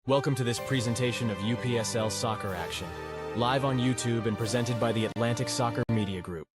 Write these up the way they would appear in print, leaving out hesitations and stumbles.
Welcome to this presentation of UPSL Soccer Action, live on YouTube and presented by the Atlantic Soccer Media Group.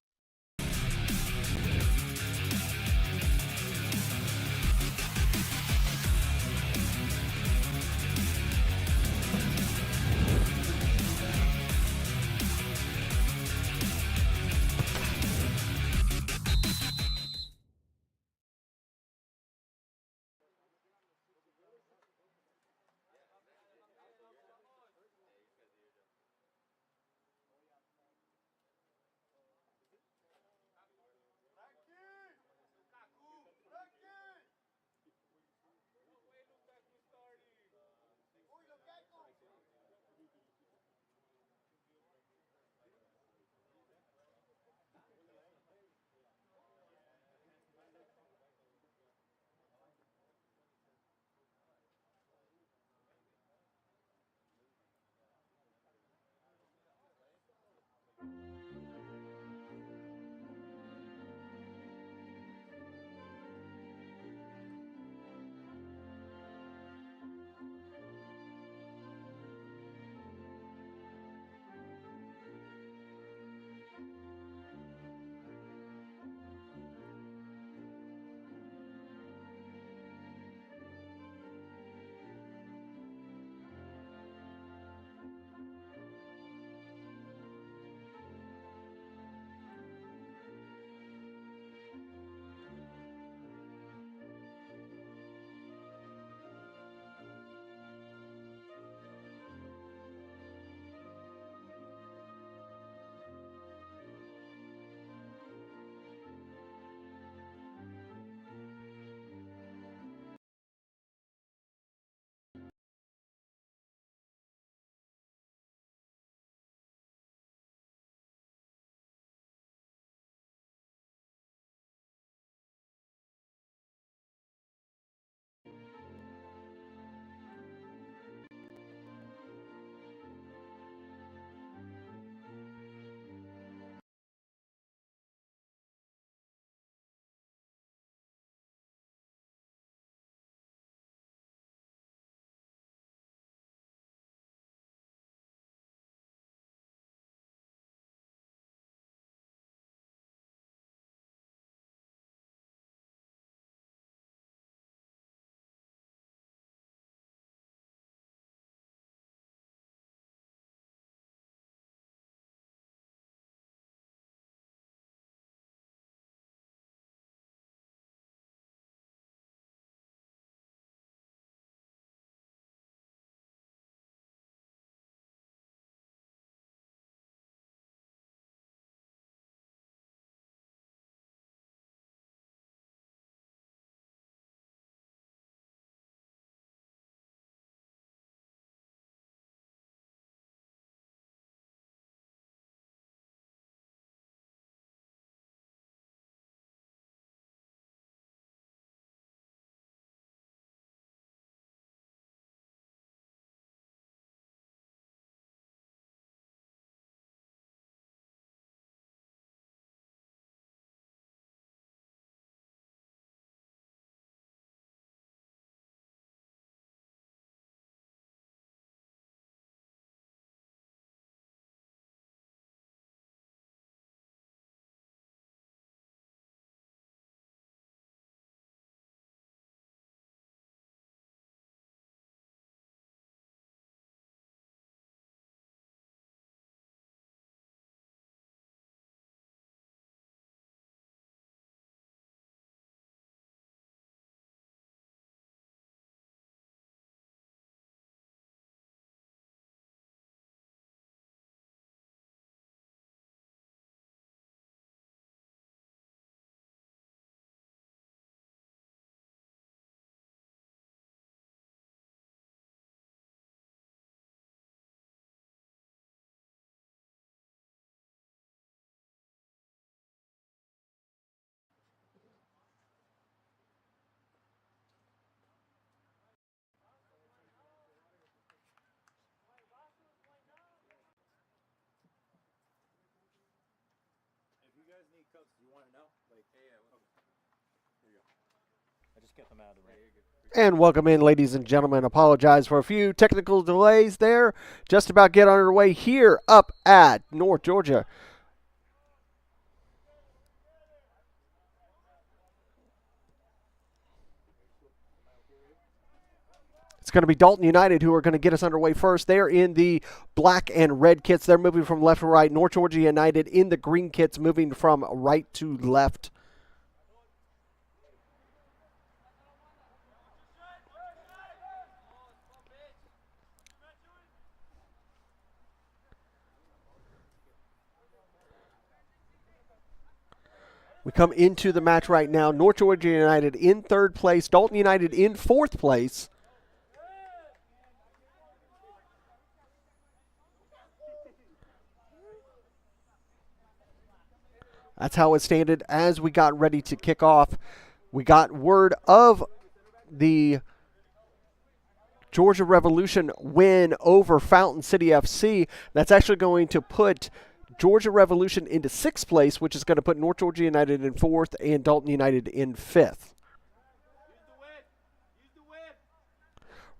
And welcome in, ladies and gentlemen. Apologize for a few technical delays there. Just about get underway here up at North Georgia. It's going to be Dalton United who are going to get us underway first. They're in the black and red kits. They're moving from left to right. North Georgia United in the green kits, moving from right to left. We come into the match right now. North Georgia United in third place. Dalton United in fourth place. That's how it standed as we got ready to kick off. We got word of the Georgia Revolution win over Fountain City FC. That's actually going to put Georgia Revolution into sixth place, which is going to put North Georgia United in fourth and Dalton United in fifth.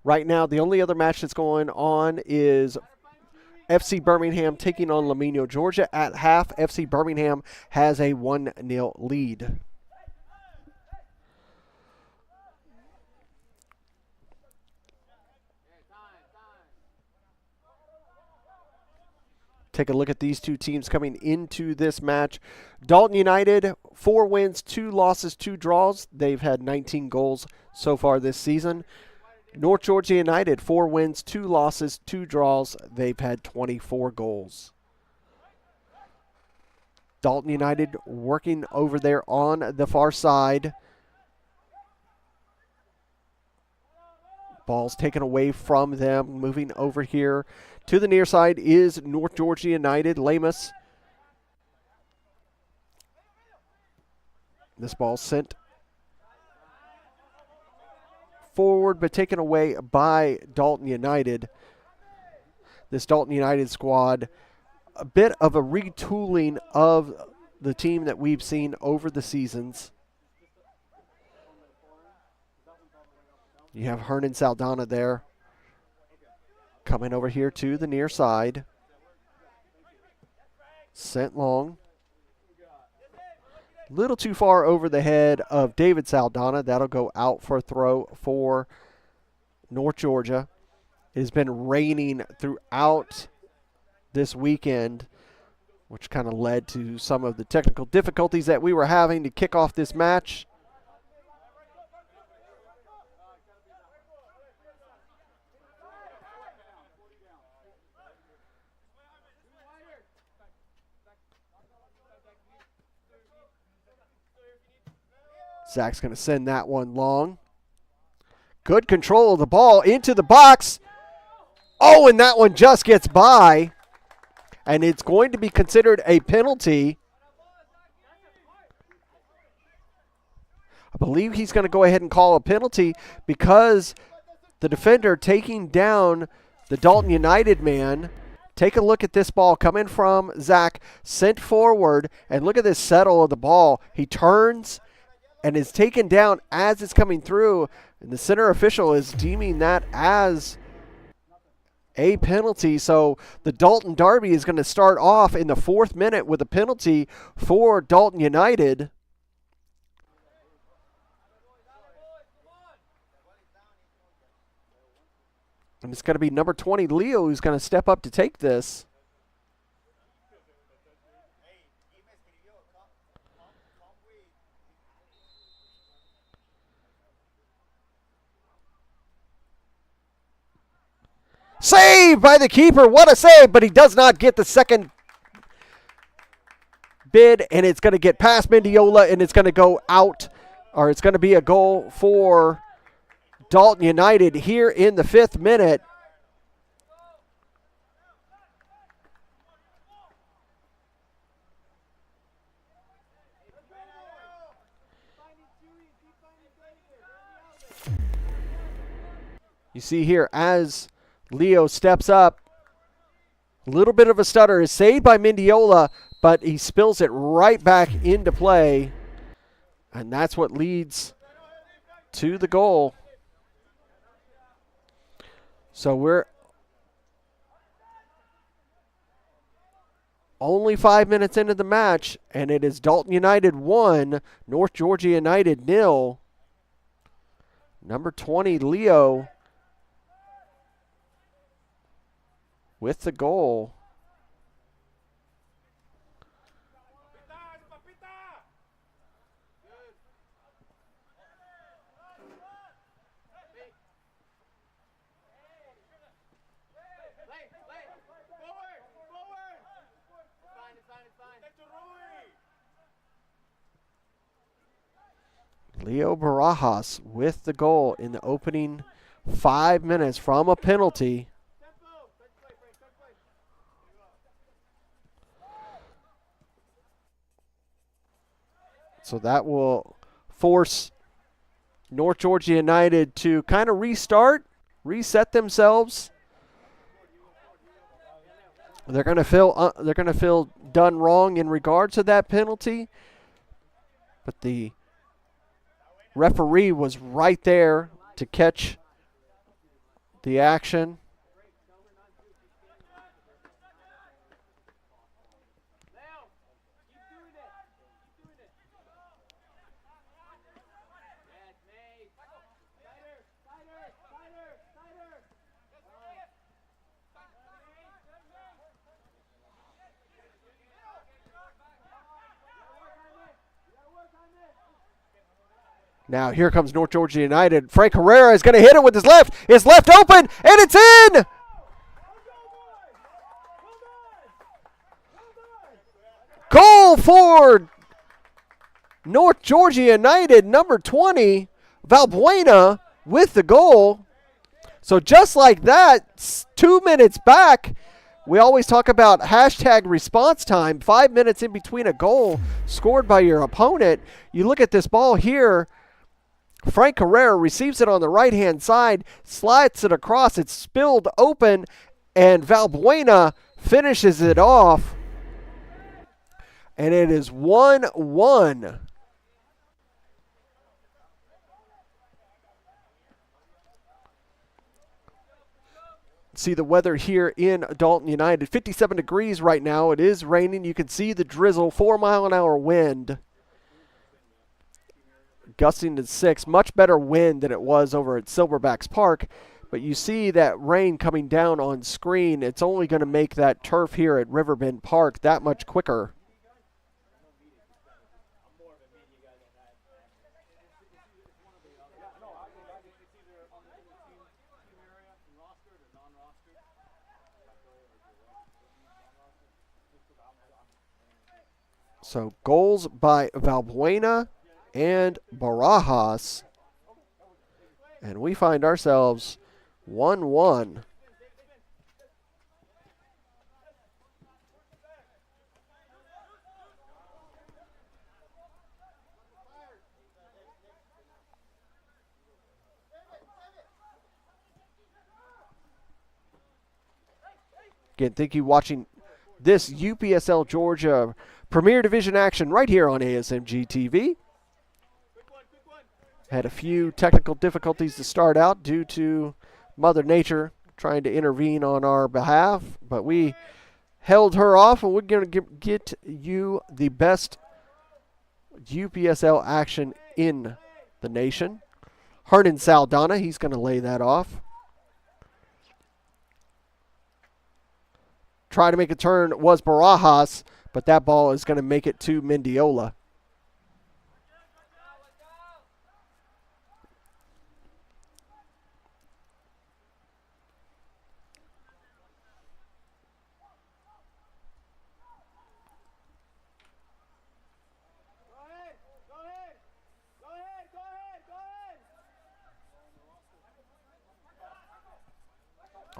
Right now, the only other match that's going on is FC Birmingham taking on Lamino, Georgia. At half, FC Birmingham has a 1-0 lead. Take a look at these two teams coming into this match. Dalton United, 4 wins, 2 losses, 2 draws. They've had 19 goals so far this season. North Georgia United, 4 wins, 2 losses, 2 draws. They've had 24 goals. Dalton United working over there on the far side. Ball's taken away from them. Moving over here to the near side is North Georgia United. Lamus. This ball sent forward but taken away by Dalton United. This Dalton United squad, a bit of a retooling of the team that we've seen over the seasons. You have Hernan Saldana there. Coming over here to the near side. Sent long. Little too far over the head of David Saldana. That'll go out for a throw for North Georgia. It has been raining throughout this weekend, which kind of led to some of the technical difficulties that we were having to kick off this match. Zach's going to send that one long. Good control of the ball into the box. Oh, and that one just gets by. And it's going to be considered a penalty. I believe he's going to go ahead and call a penalty because the defender taking down the Dalton United man. Take a look at this ball coming from Zach, sent forward, and look at this settle of the ball. He turns and is taken down as it's coming through, and the center official is deeming that as a penalty. So the Dalton Derby is going to start off in the 4th minute with a penalty for Dalton United. And it's going to be number 20, Leo, who's going to step up to take this. Saved by the keeper. What a save, but he does not get the second bid, and it's going to get past Mendiola, and it's going to go out, or it's going to be a goal for Dalton United here in the 5th minute. You see here as Leo steps up, a little bit of a stutter, is saved by Mendiola, but he spills it right back into play, and that's what leads to the goal. So we're only 5 minutes into the match, and it is Dalton United 1, North Georgia United 0. Number 20, Leo, with the goal. Leo Barajas with the goal in the opening 5 minutes from a penalty. So that will force North Georgia United to kind of reset themselves. They're going to feel done wrong in regards to that penalty, but the referee was right there to catch the action. Now here comes North Georgia United. Frank Herrera is going to hit it with his left. It's left open, and it's in! Goal for North Georgia United, number 20, Valbuena with the goal. So just like that, 2 minutes back, we always talk about hashtag response time, 5 minutes in between a goal scored by your opponent. You look at this ball here, Frank Herrera receives it on the right-hand side, slides it across, it's spilled open, and Valbuena finishes it off. And it is 1-1. See the weather here in Dalton United. 57 degrees right now. It is raining. You can see the drizzle, 4-mile-an-hour wind. Gusting to 6, much better wind than it was over at Silverbacks Park. But you see that rain coming down on screen. It's only going to make that turf here at Riverbend Park that much quicker. So goals by Valbuena and Barajas. And we find ourselves 1-1. Again, thank you for watching this UPSL Georgia Premier Division action right here on ASMG TV. Had a few technical difficulties to start out due to Mother Nature trying to intervene on our behalf, but we held her off, and we're going to get you the best UPSL action in the nation. Hernan Saldana, he's going to lay that off. Try to make a turn was Barajas, but that ball is going to make it to Mendiola.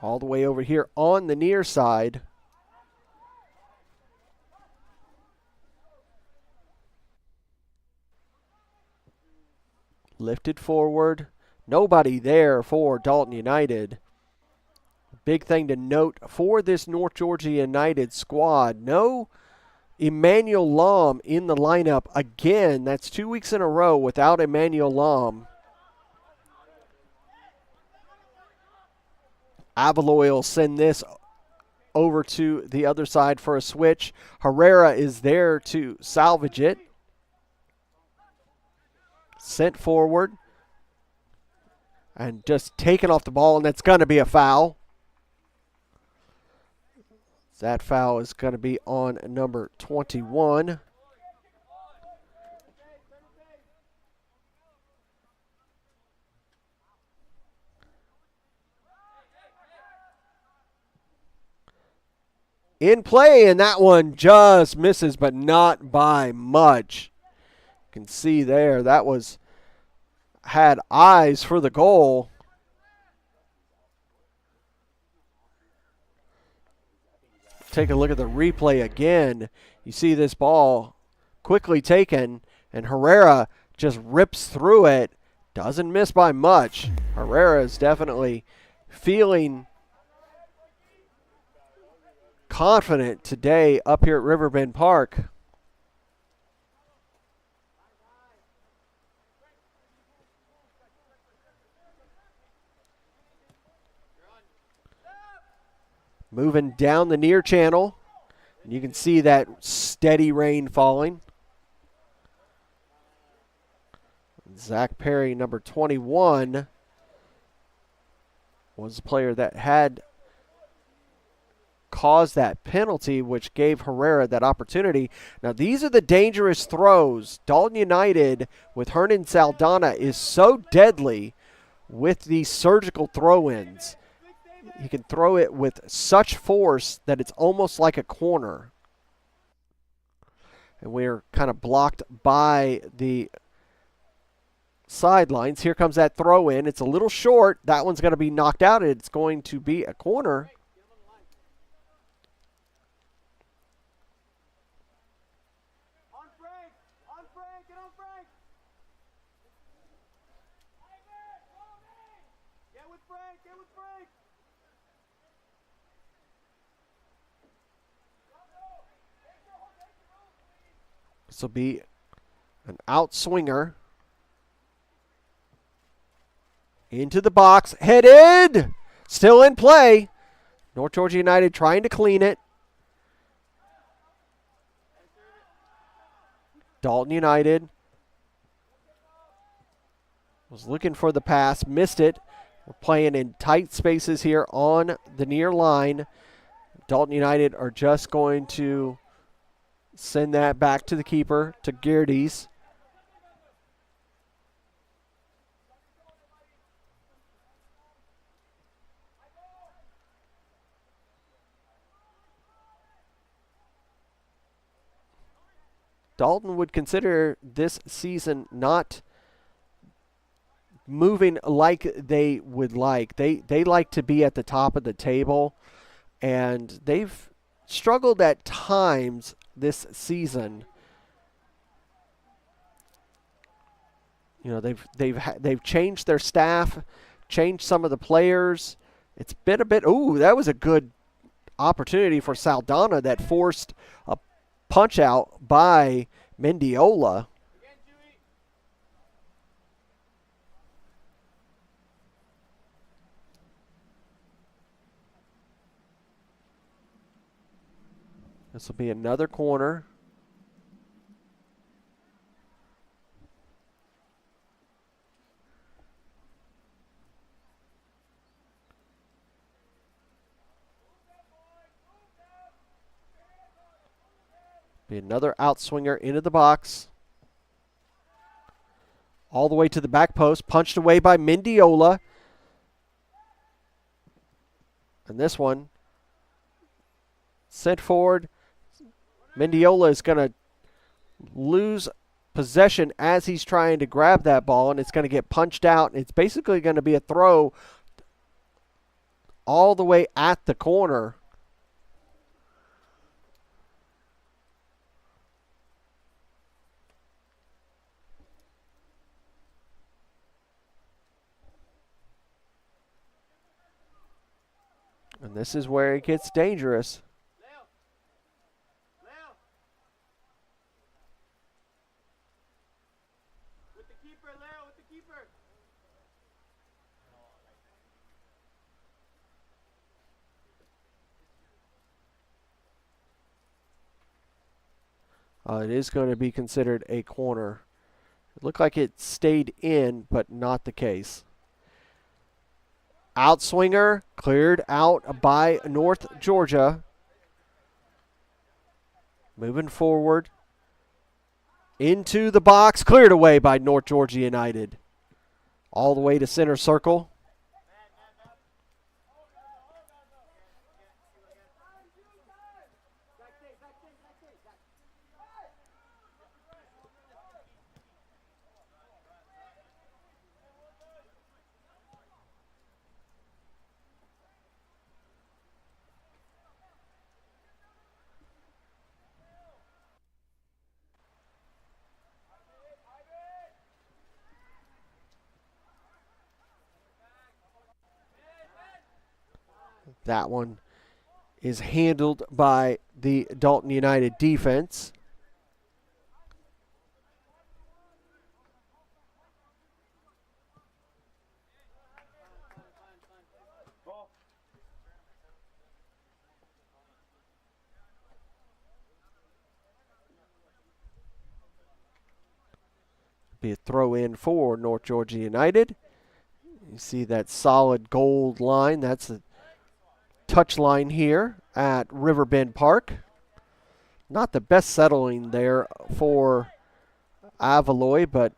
All the way over here on the near side. Lifted forward. Nobody there for Dalton United. Big thing to note for this North Georgia United squad. No Emmanuel Lom in the lineup again. That's 2 weeks in a row without Emmanuel Lom. Avaloy will send this over to the other side for a switch. Herrera is there to salvage it. Sent forward. And just taken off the ball, and that's going to be a foul. That foul is going to be on number 21. In play, and that one just misses, but not by much. You can see there, that was had eyes for the goal. Take a look at the replay again. You see this ball quickly taken, and Herrera just rips through it. Doesn't miss by much. Herrera is definitely feeling confident today up here at Riverbend Park. Moving down the near channel. You can see that steady rain falling. Zach Perry, number 21, was the player that had caused that penalty, which gave Herrera that opportunity. Now, these are the dangerous throws. Dalton United with Hernan Saldana is so deadly with these surgical throw-ins. He can throw it with such force that it's almost like a corner. And we're kind of blocked by the sidelines. Here comes that throw in. It's a little short. That one's going to be knocked out. It's going to be a corner. This will be an outswinger. Into the box. Headed! Still in play. North Georgia United trying to clean it. Dalton United was looking for the pass. Missed it. We're playing in tight spaces here on the near line. Dalton United are just going to send that back to the keeper, to Gerdes. Dalton would consider this season not moving like they would like. They like to be at the top of the table, and they've struggled at times this season. You know, they've changed their staff, changed some of the players. It's been a bit. Ooh, that was a good opportunity for Saldana that forced a punch out by Mendiola. This will be another corner. Be another outswinger into the box. All the way to the back post. Punched away by Mendiola. And this one sent forward. Mendiola is going to lose possession as he's trying to grab that ball, and it's going to get punched out. It's basically going to be a throw all the way at the corner. And this is where it gets dangerous. It is going to be considered a corner. It looked like it stayed in, but not the case. Outswinger cleared out by North Georgia. Moving forward. Into the box, cleared away by North Georgia United. All the way to center circle. That one is handled by the Dalton United defense. Be a throw in for North Georgia United. You see that solid gold line. That's a touch line here at Riverbend Park. Not the best settling there for Avaloy, but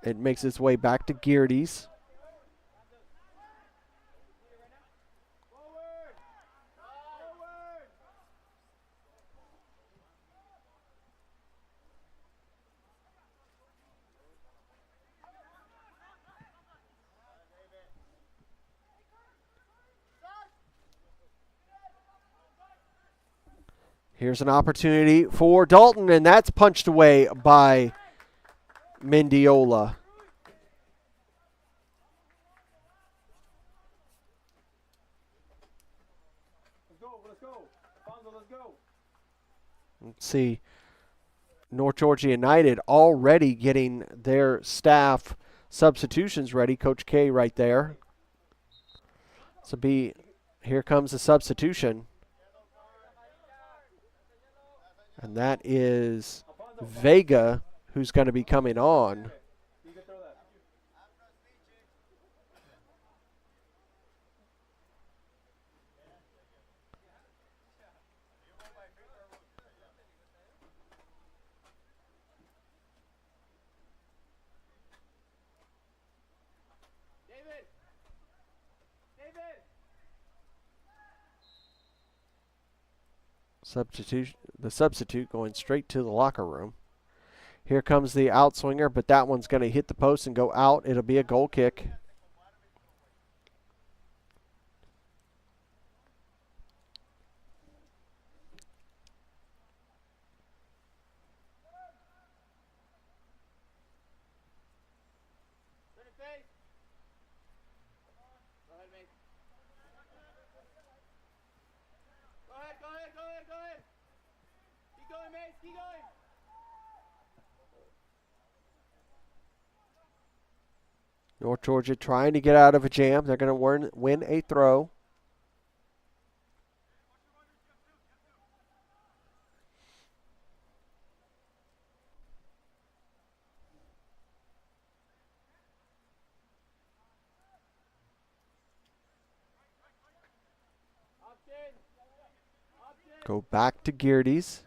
it makes its way back to Geardy's. Here's an opportunity for Dalton, and that's punched away by Mendiola. Let's see. North Georgia United already getting their staff substitutions ready. Coach K right there. So here comes the substitution. And that is Vega, who's going to be coming on. The substitute going straight to the locker room. Here comes the outswinger, but that one's going to hit the post and go out. It'll be a goal kick. North Georgia trying to get out of a jam. They're going to win a throw. Go back to Geardy's.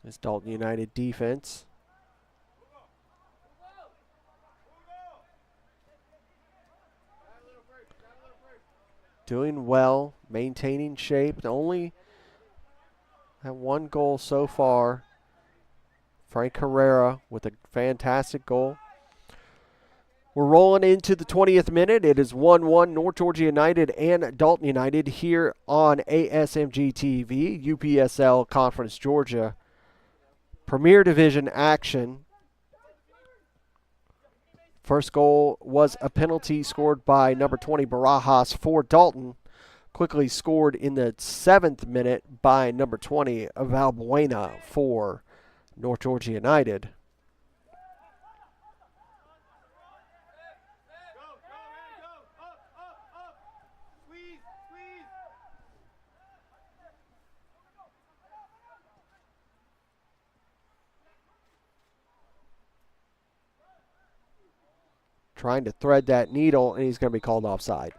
This Dalton United defense. Doing well, maintaining shape. Only had one goal so far. Frank Herrera with a fantastic goal. We're rolling into the 20th minute. It is 1-1 North Georgia United and Dalton United here on ASMG TV, UPSL Conference Georgia. Premier Division action. First goal was a penalty scored by number 20 Barajas for Dalton. Quickly scored in the 7th minute by number 20 Valbuena for North Georgia United. trying to thread that needle, and he's going to be called offside.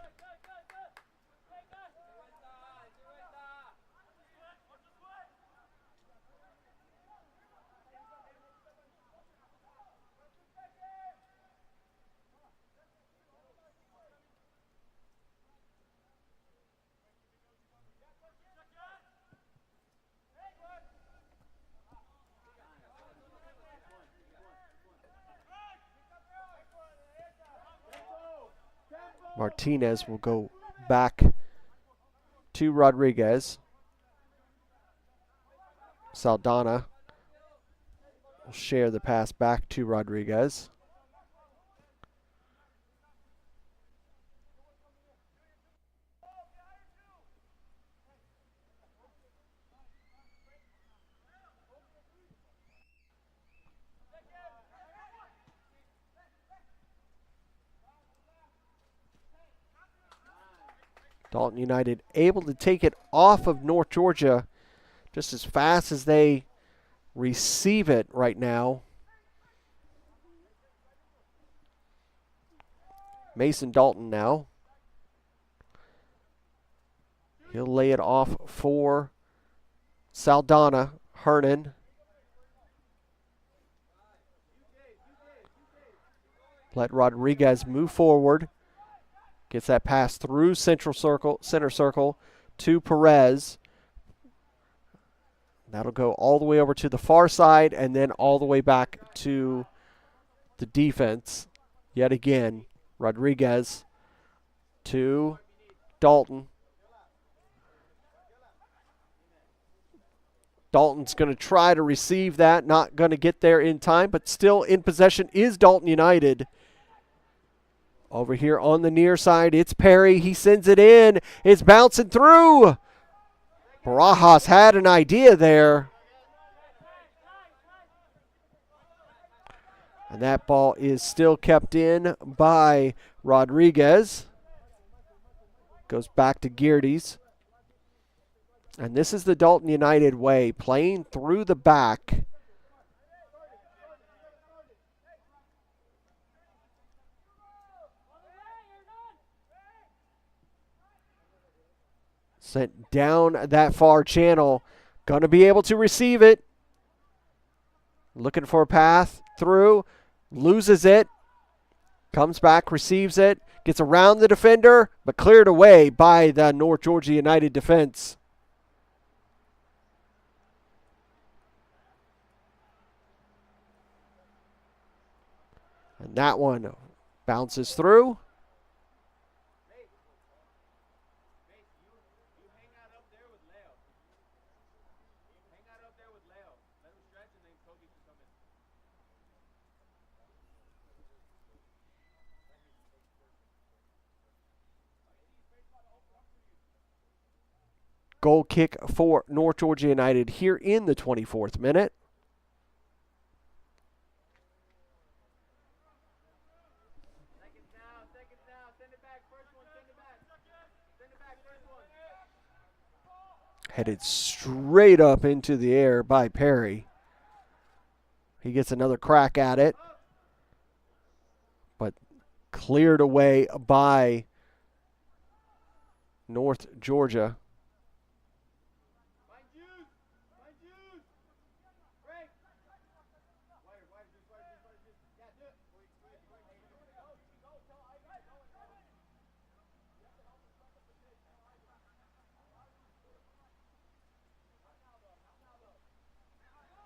Martinez will go back to Rodriguez. Saldana will share the pass back to Rodriguez. Dalton United able to take it off of North Georgia just as fast as they receive it right now. Mason Dalton now. He'll lay it off for Saldana. Hernan. Let Rodriguez move forward. Gets that pass through center circle to Perez. That'll go all the way over to the far side and then all the way back to the defense. Yet again, Rodriguez to Dalton. Dalton's going to try to receive that. Not going to get there in time, but still in possession is Dalton United. Over here on the near side, it's Perry. He sends it in. It's bouncing through. Barajas had an idea there. And that ball is still kept in by Rodriguez. Goes back to Geardes. And this is the Dalton United way, playing through the back. Sent down that far channel. Going to be able to receive it. Looking for a path through. Loses it. Comes back, receives it. Gets around the defender, but cleared away by the North Georgia United defense. And that one bounces through. Goal kick for North Georgia United here in the 24th minute. Headed straight up into the air by Perry. He gets another crack at it, but cleared away by North Georgia.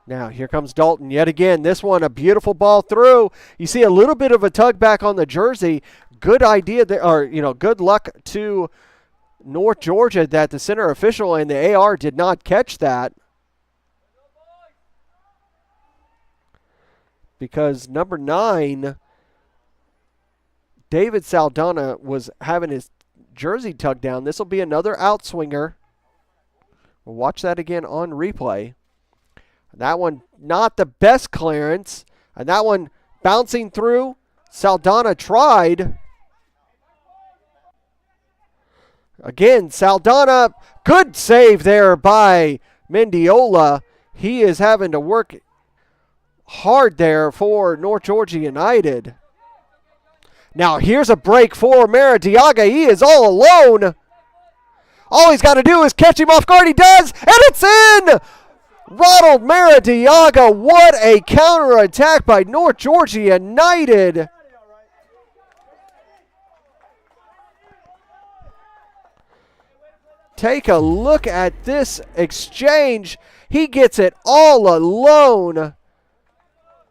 Now, here comes Dalton yet again. This one, a beautiful ball through. You see a little bit of a tug back on the jersey. Good idea there, or, good luck to North Georgia that the center official and the AR did not catch that. Because number 9, David Saldana, was having his jersey tugged down. This will be another outswinger. We'll watch that again on replay. That one, not the best clearance. And that one bouncing through. Saldana tried. Again, Saldana, good save there by Mendiola. He is having to work hard there for North Georgia United. Now here's a break for Maradiaga. He is all alone. All he's got to do is catch him off guard. He does, and it's in! Ronald Maradiaga, what a counterattack by North Georgia United. Take a look at this exchange. He gets it all alone,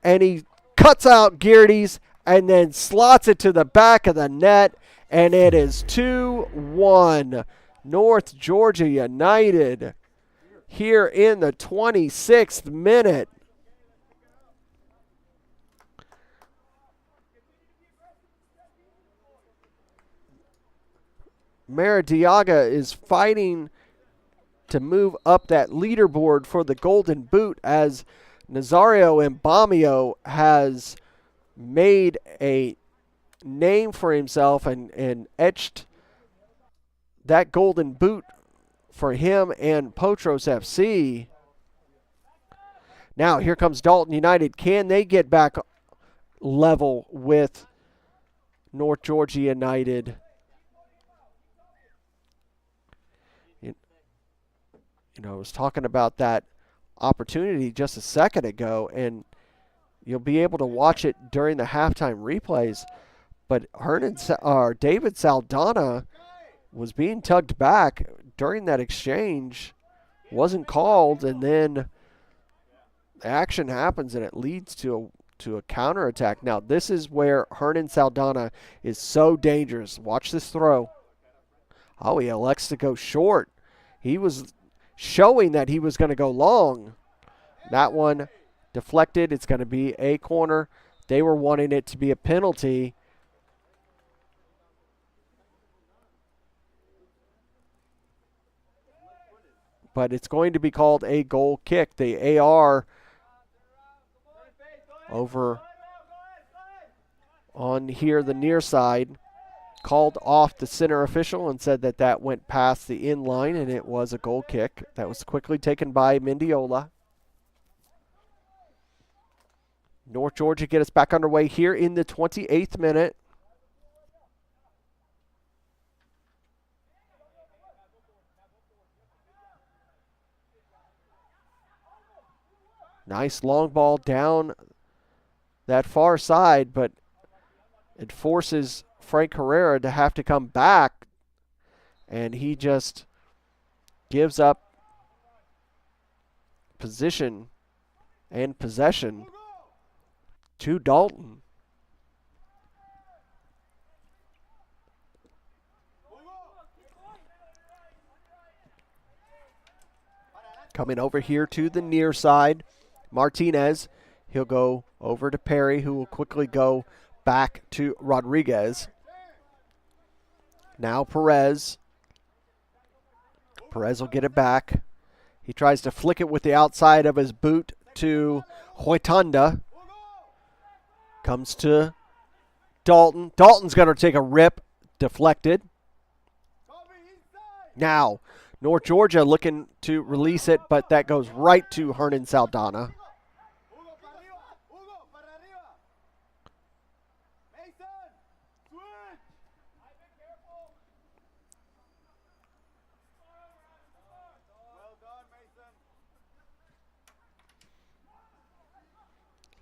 and he cuts out Geardes and then slots it to the back of the net, and it is 2-1. North Georgia United here in the 26th minute. Maradiaga is fighting to move up that leaderboard for the Golden Boot as Nazario Mbamio has made a name for himself and etched that Golden Boot for him and Potros FC. Now here comes Dalton United. Can they get back level with North Georgia United? You know, I was talking about that opportunity just a second ago, and you'll be able to watch it during the halftime replays. But David Saldana was being tugged back during that exchange, wasn't called, and then action happens and it leads to a counterattack. Now, this is where Hernan Saldana is so dangerous. Watch this throw. Oh, he elects to go short. He was showing that he was going to go long. That one deflected. It's going to be a corner. They were wanting it to be a penalty. But it's going to be called a goal kick. The AR over on here, the near side, called off the center official and said that that went past the in line, and it was a goal kick. That was quickly taken by Mendiola. North Georgia get us back underway here in the 28th minute. Nice long ball down that far side, but it forces Frank Herrera to have to come back, and he just gives up position and possession to Dalton. Coming over here to the near side, Martinez. He'll go over to Perry, who will quickly go back to Rodriguez. Now Perez. Perez will get it back. He tries to flick it with the outside of his boot to Huetanda. Comes to Dalton. Dalton's going to take a rip. Deflected. Now, North Georgia looking to release it, but that goes right to Hernan Saldana.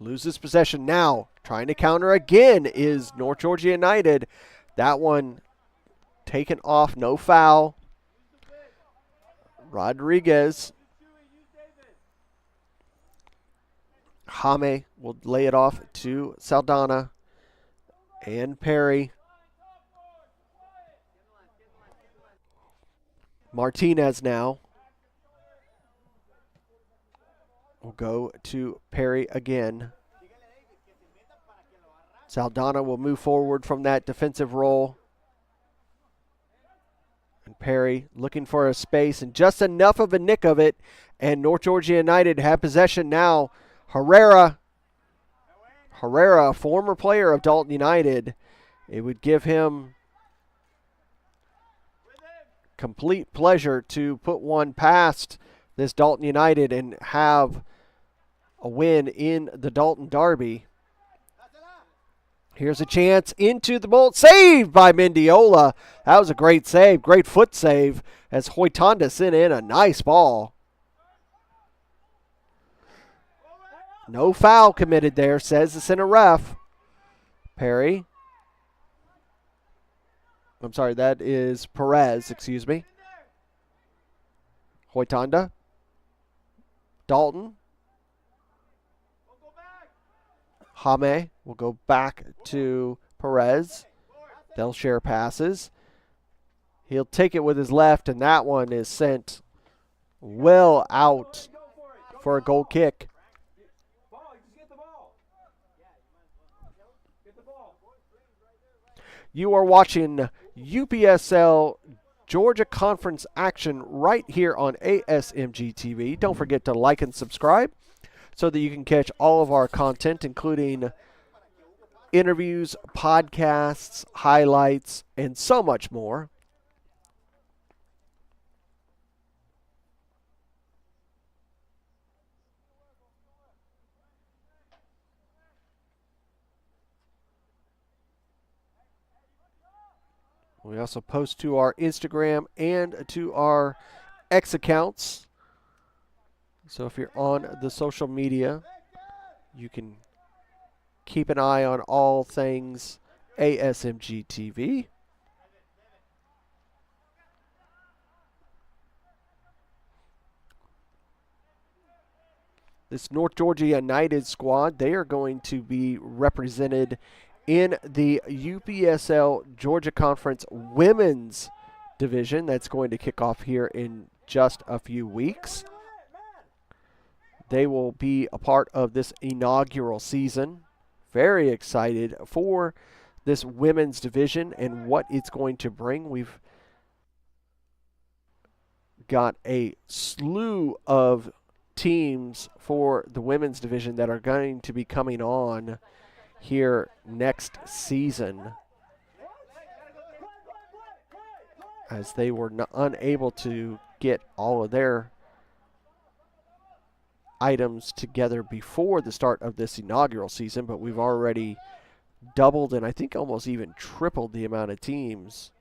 Loses possession now. Trying to counter again is North Georgia United. That one taken off, no foul. Rodriguez. Jame will lay it off to Saldana and Perry. Martinez now will go to Perry again. Saldana will move forward from that defensive role. And Perry looking for a space and just enough of a nick of it. And North Georgia United have possession now. Herrera, a former player of Dalton United. It would give him complete pleasure to put one past this Dalton United and have a win in the Dalton Derby. Here's a chance into the bolt. Saved by Mendiola. That was a great save. Great foot save as Hoitonda sent in a nice ball. No foul committed there, says the center ref. Perry. I'm sorry, that is Perez, excuse me. Hoitonda. Dalton. Hame will go back to Perez. They'll share passes. He'll take it with his left, and that one is sent well out for a goal kick. You are watching UPSL Georgia Conference action right here on ASMG TV. Don't forget to like and subscribe so that you can catch all of our content, including interviews, podcasts, highlights, and so much more. We also post to our Instagram and to our X accounts. So if you're on the social media, you can keep an eye on all things ASMG TV. This North Georgia United squad, they are going to be represented in the UPSL Georgia Conference Women's Division. That's going to kick off here in just a few weeks. They will be a part of this inaugural season. Very excited for this women's division and what it's going to bring. We've got a slew of teams for the women's division that are going to be coming on here next season, as they were unable to get all of their items together before the start of this inaugural season, but we've already doubled and I think almost even tripled the amount of teams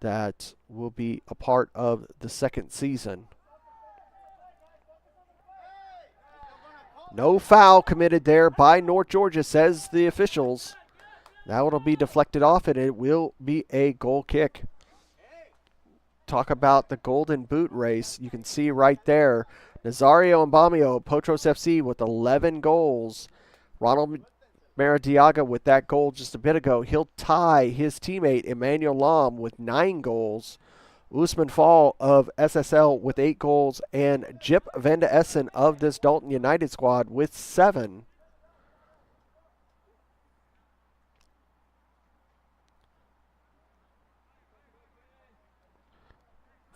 that will be a part of the second season. No foul committed there by North Georgia, says the officials. That will be deflected off, and it will be a goal kick. Talk about the golden boot race. You can see right there, Nazario Mbamio, Potros FC with 11 goals. Ronald Maradiaga with that goal just a bit ago. He'll tie his teammate Emmanuel Lam with 9 goals. Usman Fall of SSL with 8 goals, and Jip Van de Essen of this Dalton United squad with 7.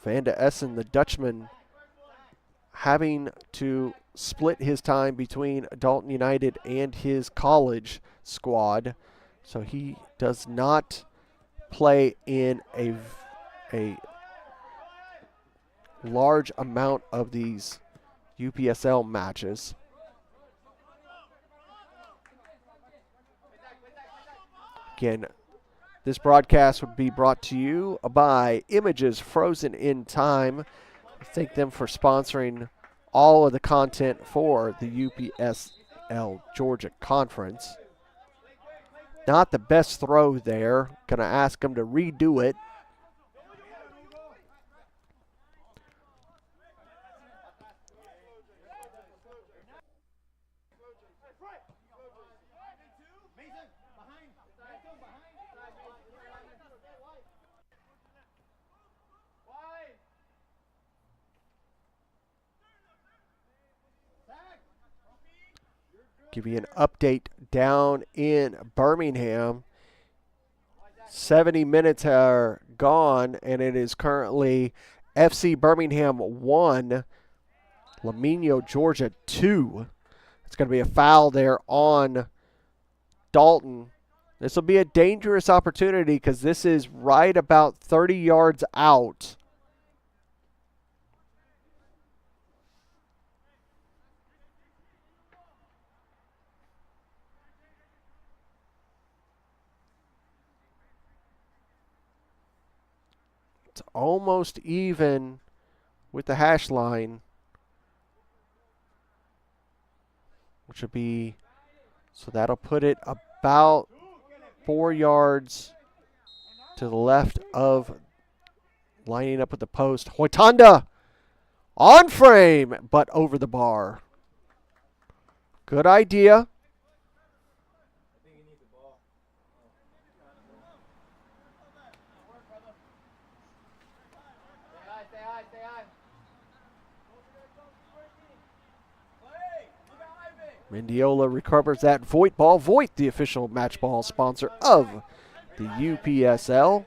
Van de Essen, the Dutchman, having to split his time between Dalton United and his college squad. So he does not play in a large amount of these UPSL matches. Again, this broadcast would be brought to you by Images Frozen in Time. Thank them for sponsoring all of the content for the UPSL Georgia Conference. Not the best throw there. Going to ask them to redo it. Give you an update down in Birmingham. 70 minutes are gone, and it is currently FC Birmingham 1, Lamino, Georgia 2. It's going to be a foul there on Dalton. This will be a dangerous opportunity because this is right about 30 yards out. It's almost even with the hash line, which would be, so that'll put it about 4 yards to the left of lining up with the post. Hoitanda on frame, but over the bar. Good idea. Mendiola recovers that Voigt ball. Voigt, the official match ball sponsor of the UPSL.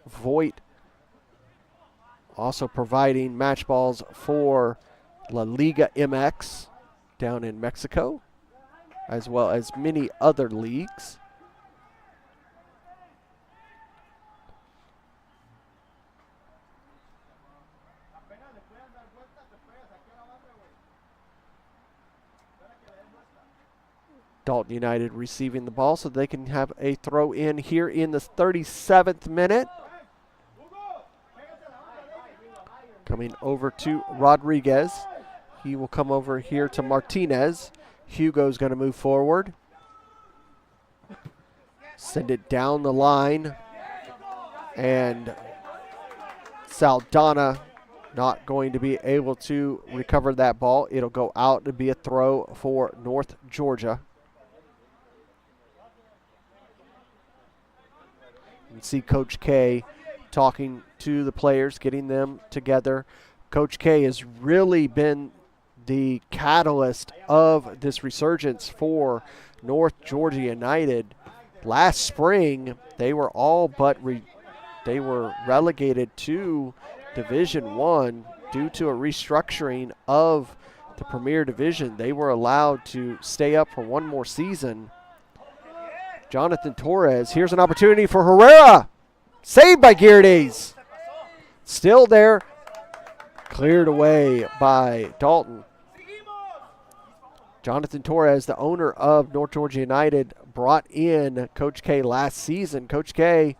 Voigt also providing match balls for La Liga MX down in Mexico, as well as many other leagues. Dalton United receiving the ball so they can have a throw in here in the 37th minute. Coming over to Rodriguez. He will come over here to Martinez. Hugo's going to move forward. Send it down the line. And Saldana not going to be able to recover that ball. It'll go out to be a throw for North Georgia. You can see Coach K talking to the players, getting them together. Coach K has really been the catalyst of this resurgence for North Georgia United. Last spring, they were all but they were relegated to Division I due to a restructuring of the Premier Division. They were allowed to stay up for one more season. Jonathan Torres, here's an opportunity for Herrera. Saved by Girdes. Still there. Cleared away by Dalton. Jonathan Torres, the owner of North Georgia United, brought in Coach K last season. Coach K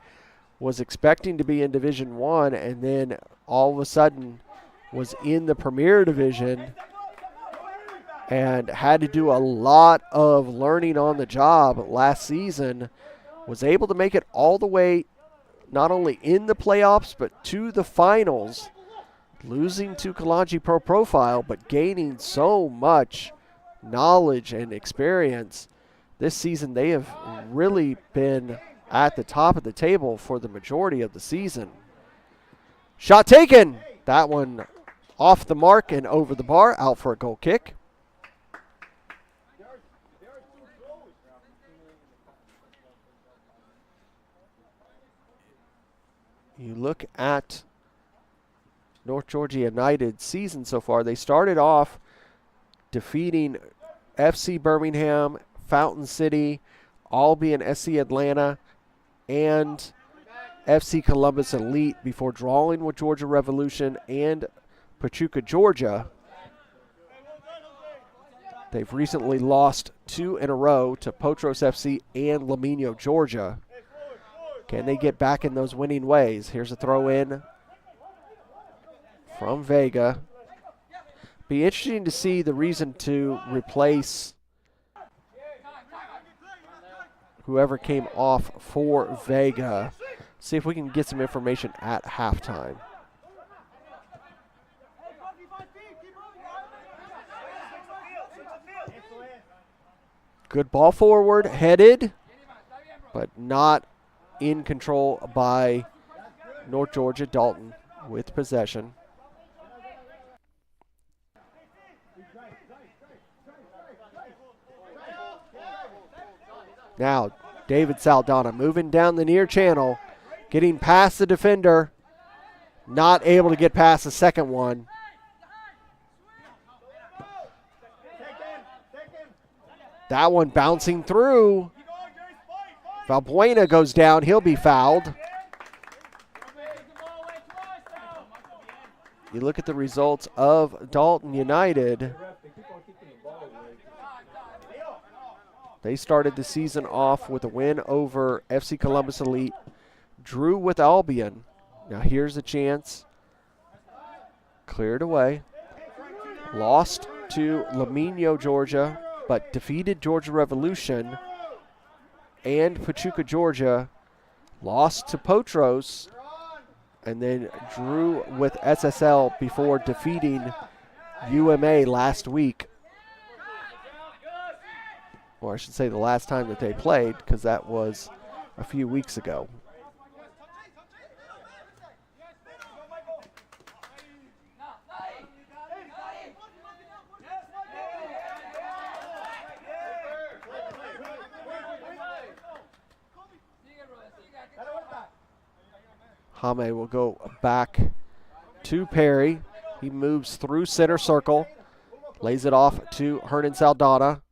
was expecting to be in Division I and then all of a sudden was in the Premier Division and had to do a lot of learning on the job last season. Was able to make it all the way not only in the playoffs but to the finals, losing to Kalanji Pro Profile but gaining so much knowledge and experience. This season they have really been at the top of the table for the majority of the season. Shot taken. That one off the mark and over the bar, out for a goal kick. You look at North Georgia United's season so far. They started off defeating FC Birmingham, Fountain City, Albion SC Atlanta, and FC Columbus Elite before drawing with Georgia Revolution and Pachuca, Georgia. They've recently lost 2 in a row to Potros FC and Lamino, Georgia. Can they get back in those winning ways? Here's a throw in from Vega. Be interesting to see the reason to replace whoever came off for Vega. See if we can get some information at halftime. Good ball forward, headed, but not in control by North Georgia. Dalton with possession. Now, David Saldana moving down the near channel, getting past the defender, not able to get past the second one. That one bouncing through. Valbuena goes down. He'll be fouled. You look at the results of Dalton United. They started the season off with a win over FC Columbus Elite, drew with Albion. Now here's a chance. Cleared away. Lost to Lamino, Georgia, but defeated Georgia Revolution and Pachuca, Georgia. Lost to Potros, and then drew with SSL before defeating UMA last week. Or I should say the last time that they played, because that was a few weeks ago. Hame will go back to Perry. He moves through center circle, lays it off to Hernan Saldana,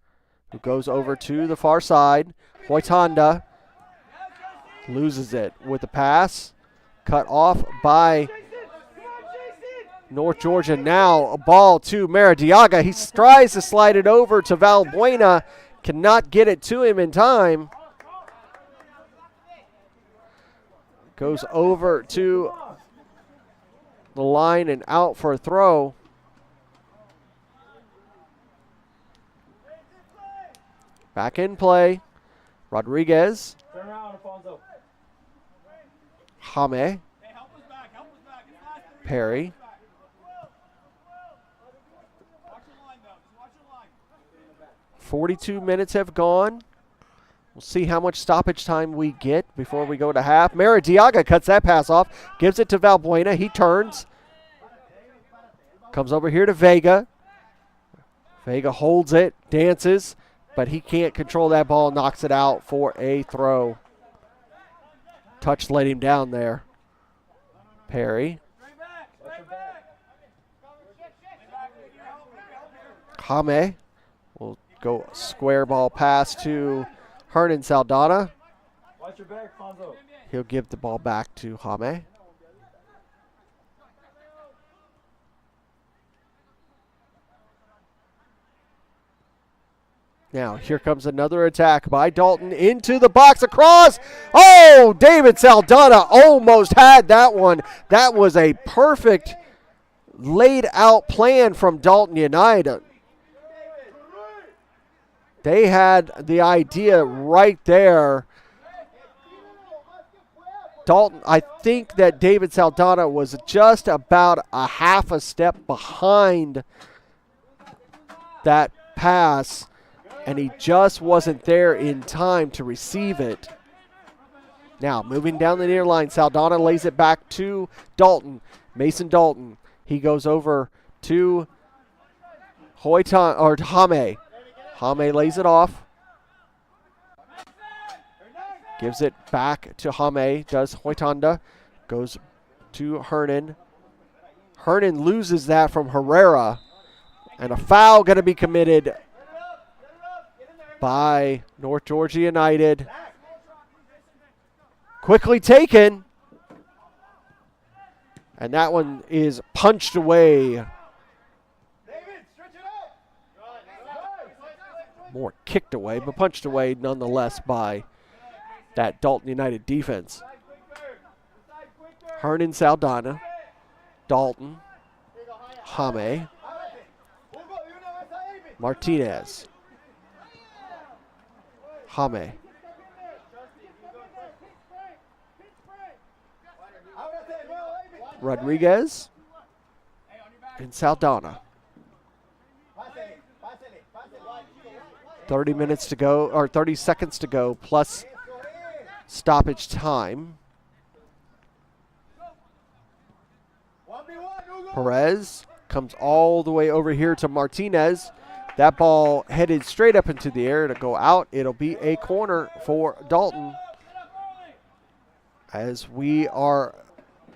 who goes over to the far side. Hoitanda loses it with the pass. Cut off by North Georgia. Now a ball to Maradiaga. He tries to slide it over to Valbuena. Cannot get it to him in time. Goes over to the line and out for a throw. Back in play. Rodriguez. Turn around, Alfonso. Hame. Perry. Watch your line, though. Just watch your line. 42 minutes have gone. We'll see how much stoppage time we get before we go to half. Maradiaga cuts that pass off, gives it to Valbuena. He turns. Comes over here to Vega. Vega holds it, dances, but he can't control that ball, knocks it out for a throw. Touch let him down there. Perry. Hame will go square ball pass to Hernan Saldana. Watch your back, Fonzo. He'll give the ball back to Hame. Now, here comes another attack by Dalton into the box across. Oh, David Saldana almost had that one. That was a perfect laid out plan from Dalton United. They had the idea right there. Dalton, I think that David Saldana was just about a half a step behind that pass, and he just wasn't there in time to receive it. Now, moving down the near line, Saldana lays it back to Dalton. Mason Dalton. He goes over to Hame. Hame lays it off. Gives it back to Hame. Does Hoitanda. Goes to Hernan. Hernan loses that from Herrera. And a foul going to be committed by North Georgia United. Quickly taken. And that one is punched away. More kicked away, but punched away nonetheless by that Dalton United defense. Hernan Saldana, Dalton, Hame, Martinez, Hame, Rodriguez, and Saldana. 30 minutes to go, or 30 seconds to go, plus stoppage time. Perez comes all the way over here to Martinez. That ball headed straight up into the air to go out. It'll be a corner for Dalton, as we are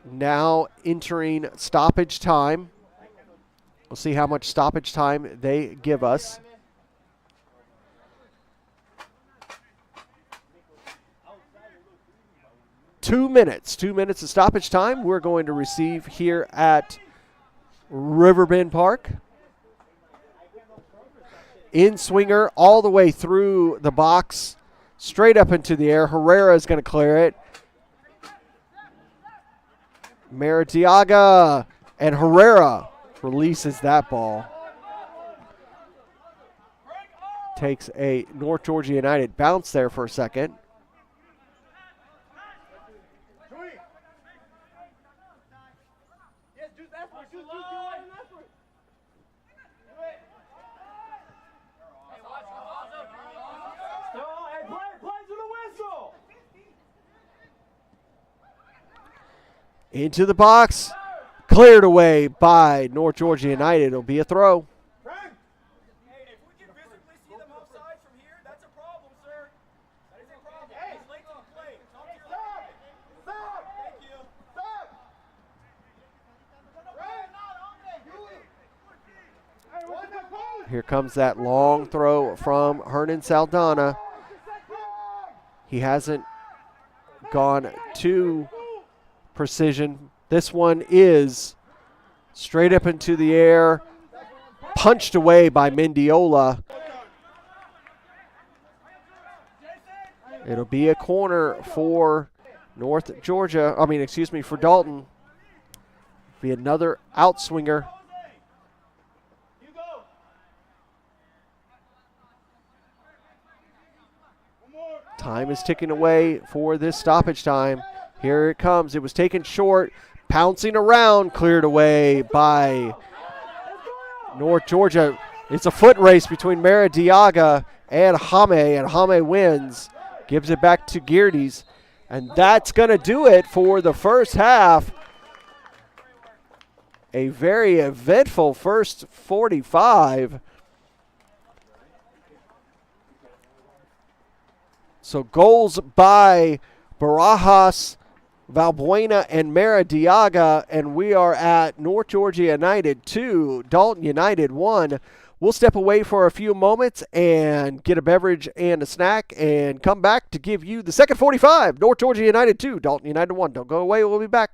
now entering stoppage time. We'll see how much stoppage time they give us. 2 minutes. 2 minutes of stoppage time we're going to receive here at Riverbend Park. In swinger all the way through the box, straight up into the air. Herrera is going to clear it. Maradiaga and Herrera releases that ball. Takes a North Georgia United bounce there for a second. Into the box, cleared away by North Georgia United. It'll be a throw. Hey, if we can visibly see them offside from here, that's a problem, sir. That is a problem. He's late to the play. Talk to your left. Stop! Thank you. Stop! Here comes that long throw from Hernan Saldana. He hasn't gone to precision. This one is straight up into the air, punched away by Mendiola. It'll be a corner for North Georgia. For Dalton. Be another outswinger. Time is ticking away for this stoppage time. Here it comes. It was taken short, pouncing around, cleared away by North Georgia. It's a foot race between Maradiaga and Jaime wins. Gives it back to Geardes. And that's going to do it for the first half. A very eventful first 45. So goals by Barajas, Valbuena, and Maradiaga, and we are at North Georgia United 2, Dalton United 1. We'll step away for a few moments and get a beverage and a snack and come back to give you the second 45. North Georgia United 2, Dalton United 1. Don't go away. We'll be back.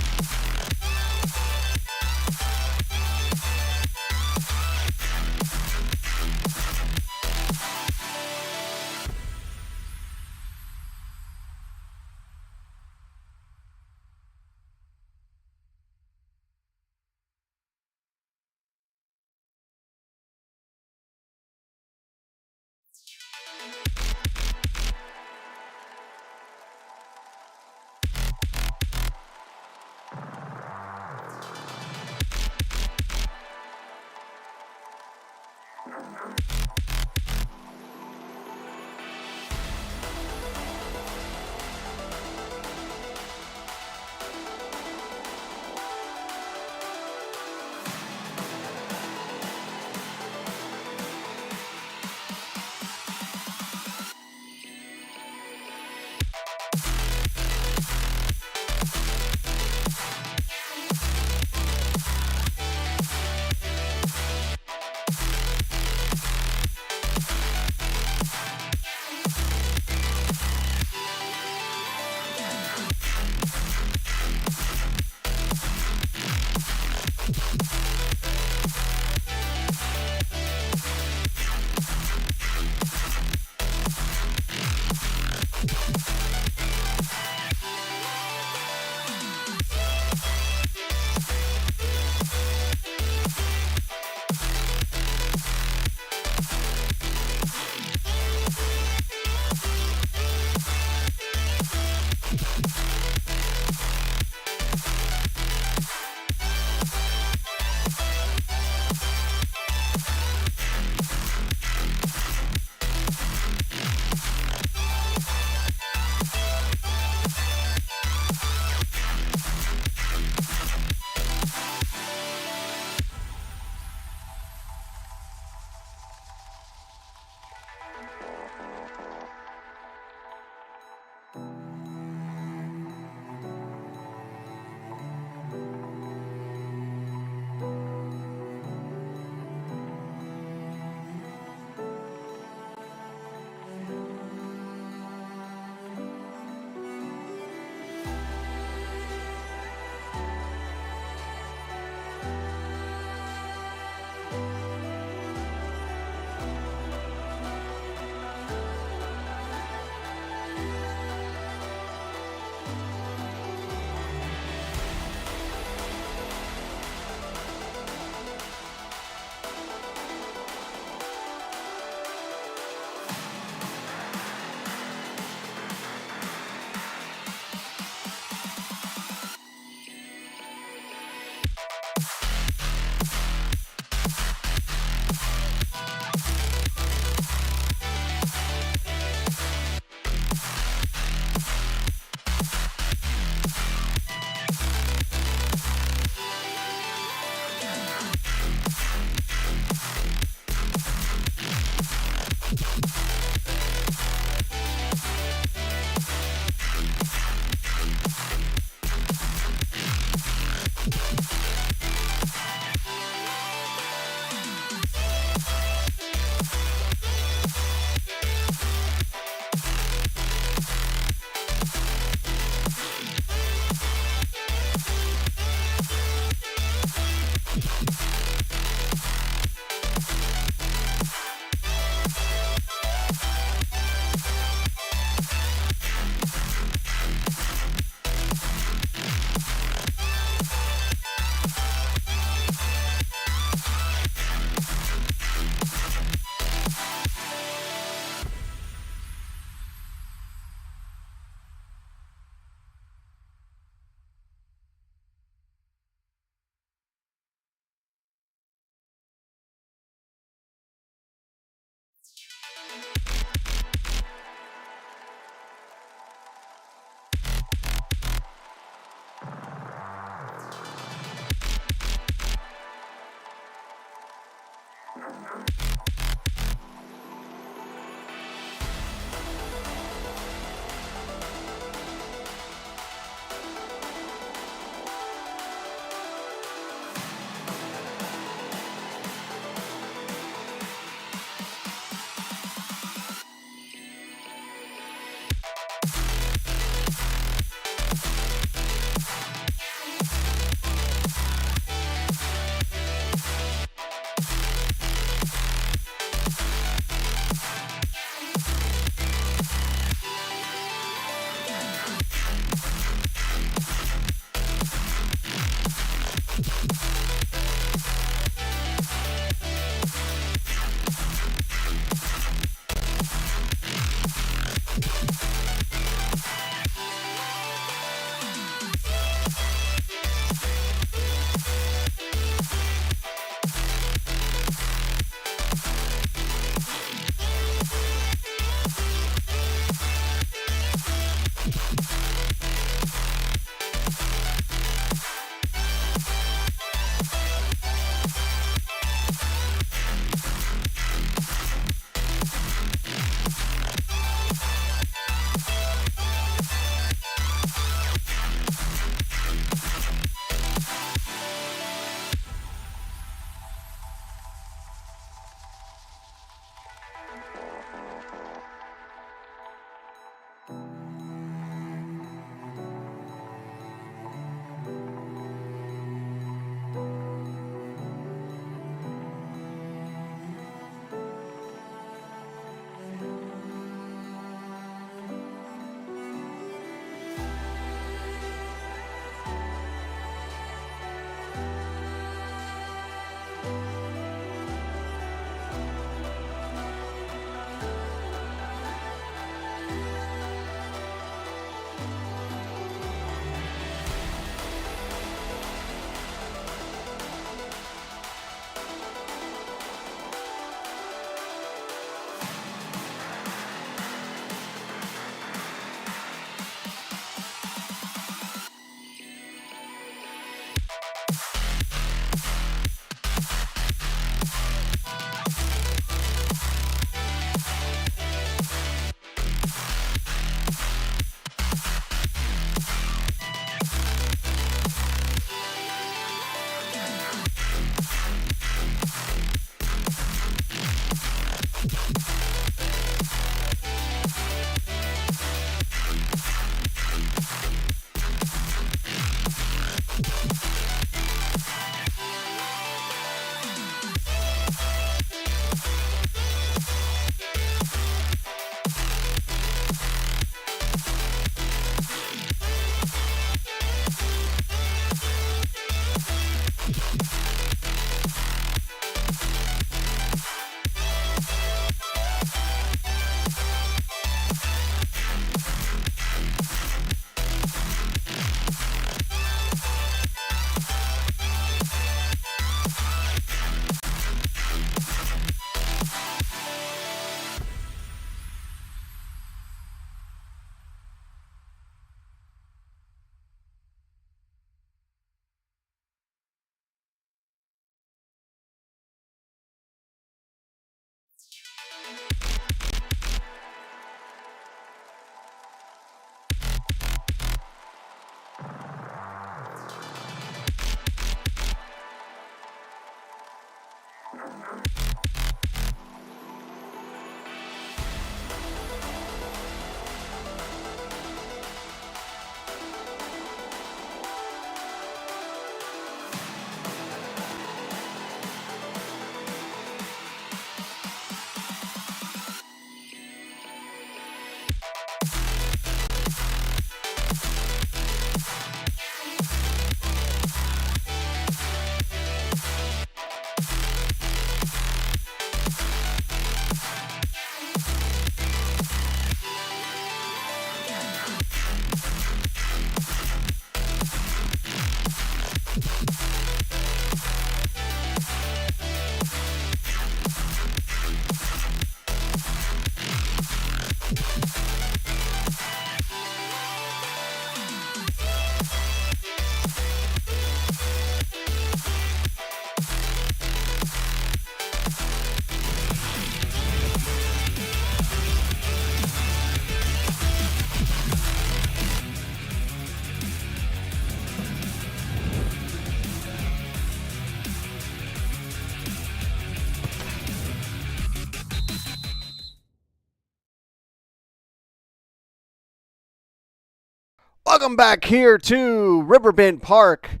Welcome back here to Riverbend Park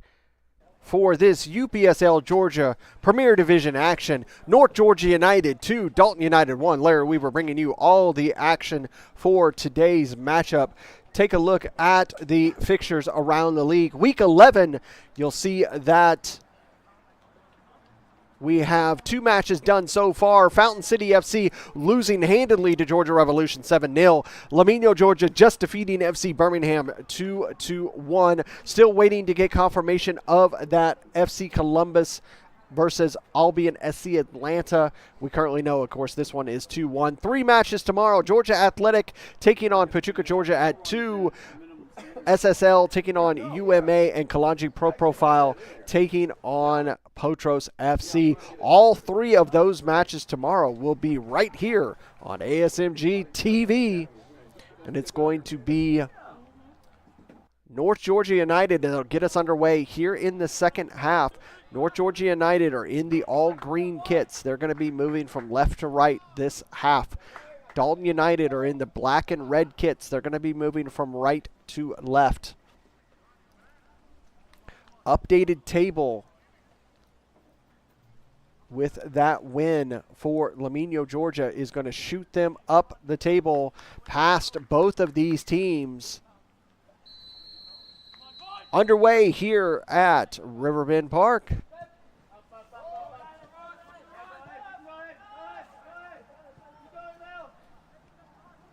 for this UPSL Georgia Premier Division action. North Georgia United 2, Dalton United 1. Larry Weaver bringing you all the action for today's matchup. take a look at the fixtures around the league. Week 11, you'll see that we have 2 matches done so far. Fountain City FC losing handedly to Georgia Revolution 7-0. Lamino, Georgia just defeating FC Birmingham 2-1. Still waiting to get confirmation of that FC Columbus versus Albion SC Atlanta. We currently know, of course, this one is 2-1. 3 matches tomorrow. Georgia Athletic taking on Pachuca, Georgia at 2. SSL taking on UMA, and Kalanji Pro Profile taking on Potros FC. All 3 of those matches tomorrow will be right here on ASMG TV, and it's going to be North Georgia United, and it'll get us underway here in the second half. North Georgia United are in the all-green kits. They're going to be moving from left to right this half. Dalton United are in the black and red kits. They're going to be moving from right to left. Updated table with that win for Lamino, Georgia is going to shoot them up the table past both of these teams. Underway here at Riverbend Park.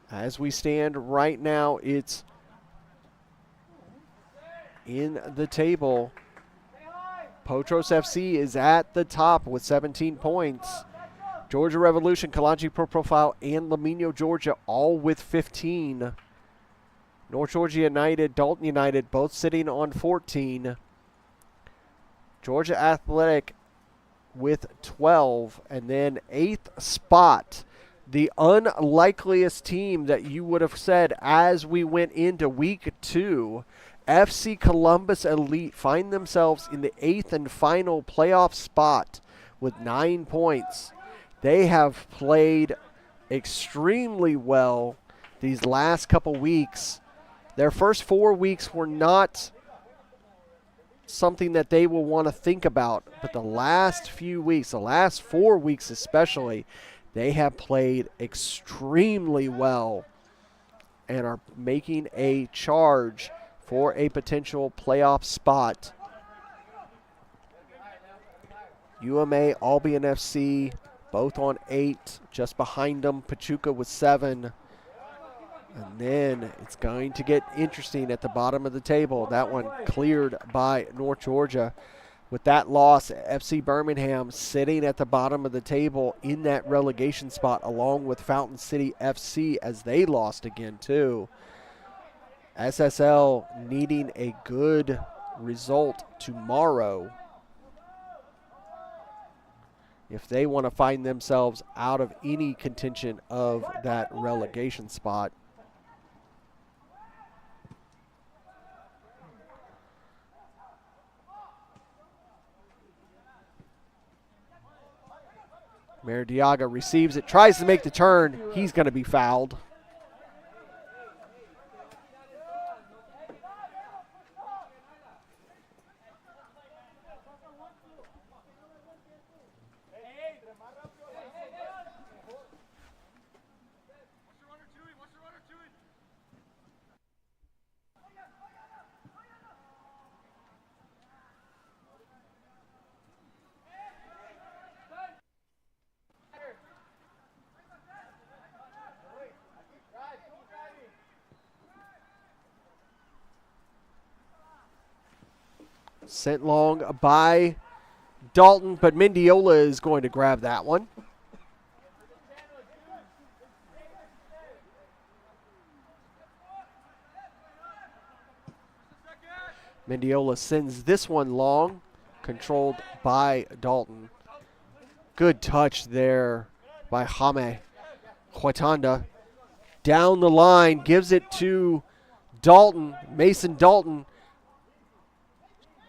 As we stand right now, it's in the table. Potros FC is at the top with 17 points. Georgia Revolution, Kalanji Pro Profile, and Lamino, Georgia all with 15. North Georgia United, Dalton United both sitting on 14. Georgia Athletic with 12. And then 8th spot, the unlikeliest team that you would have said as we went into week 2, FC Columbus Elite find themselves in the 8th and final playoff spot with 9 points. They have played extremely well these last couple weeks. Their first 4 weeks were not something that they will want to think about, but the last few weeks, the last 4 weeks especially, they have played extremely well and are making a charge for a potential playoff spot. UMA, Albion FC, both on 8, just behind them, Pachuca with 7. And then it's going to get interesting at the bottom of the table. That one cleared by North Georgia. With that loss, FC Birmingham sitting at the bottom of the table in that relegation spot, along with Fountain City FC as they lost again too. SSL needing a good result tomorrow if they want to find themselves out of any contention of that relegation spot. Maradiaga receives it, tries to make the turn. He's going to be fouled. Sent long by Dalton, but Mendiola is going to grab that one. Mendiola sends this one long, controlled by Dalton. Good touch there by Jaime Huatanda. Down the line, gives it to Dalton, Mason Dalton.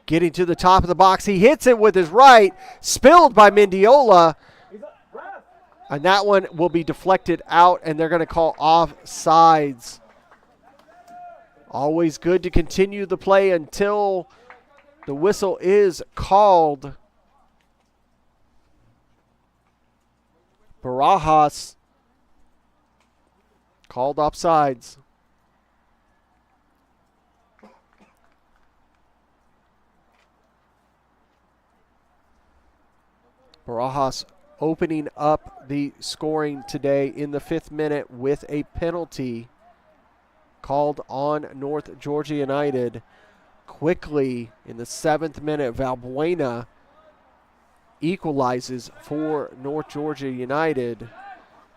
Getting to the top of the box. He hits it with his right, spilled by Mendiola. And that one will be deflected out, and they're going to call offsides. Always good to continue the play until the whistle is called. Barajas called offsides. Barajas opening up the scoring today in the 5th minute with a penalty called on North Georgia United. Quickly in the 7th minute, Valbuena equalizes for North Georgia United.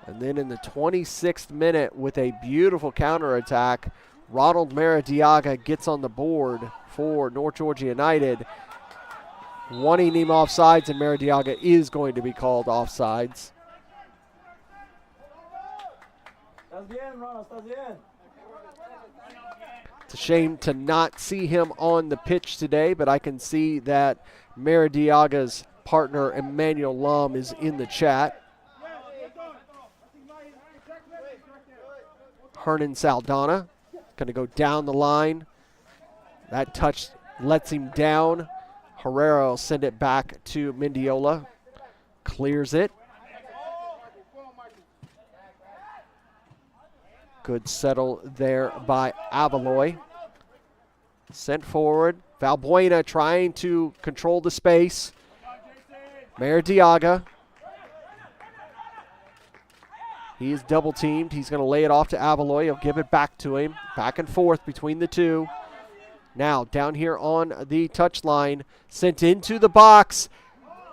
And then in the 26th minute with a beautiful counterattack, Ronald Maradiaga gets on the board for North Georgia United. Wanting him offsides, and Maradiaga is going to be called offsides. It's a shame to not see him on the pitch today, but I can see that Maradiaga's partner, Emmanuel Lum, is in the chat. Hernan Saldana going to go down the line. That touch lets him down. Herrera will send it back to Mendiola. Clears it. Good settle there by Avaloy. Sent forward. Valbuena trying to control the space. Maradiaga. He is double teamed. He's going to lay it off to Avaloy. He'll give it back to him. Back and forth between the two. Now down here on the touchline. Sent into the box.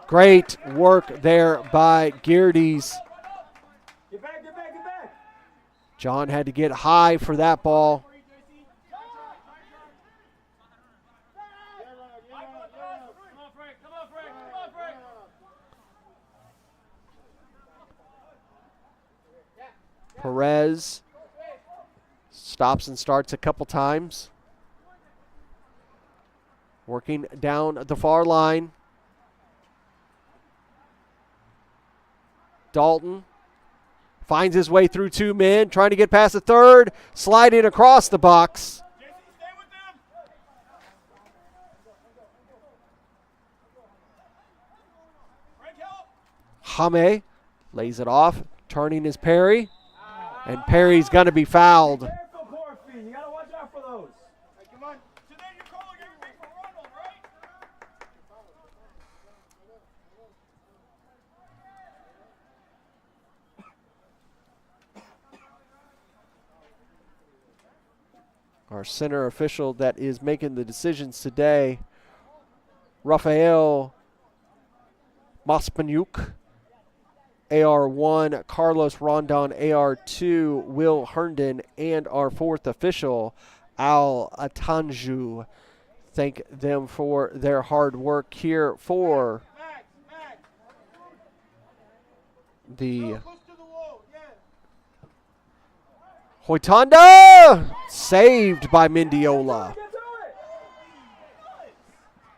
Great work there by Geardes. Get back, get back, get back. John had to get high for that ball. Perez stops and starts a couple times. Working down the far line. Dalton finds his way through two men, trying to get past the third, sliding across the box. Hame lays it off, turning his Perry, and Perry's going to be fouled. You gotta watch out for those. Hey, come on. So then you're calling everything for Ronald, right? Our center official that is making the decisions today, Rafael Maspanyuk. AR1, Carlos Rondon, AR2, Will Herndon, and our 4th official, Al Atanju. Thank them for their hard work here for the Hoitanda, saved by Mendiola.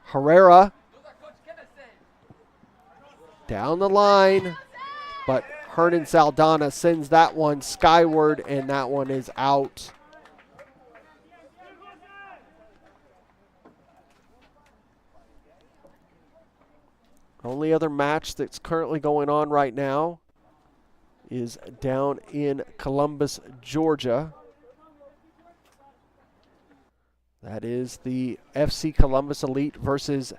Herrera down the line. But Hernan Saldana sends that one skyward, and that one is out. Only other match that's currently going on right now is down in Columbus, Georgia. That is the FC Columbus Elite versus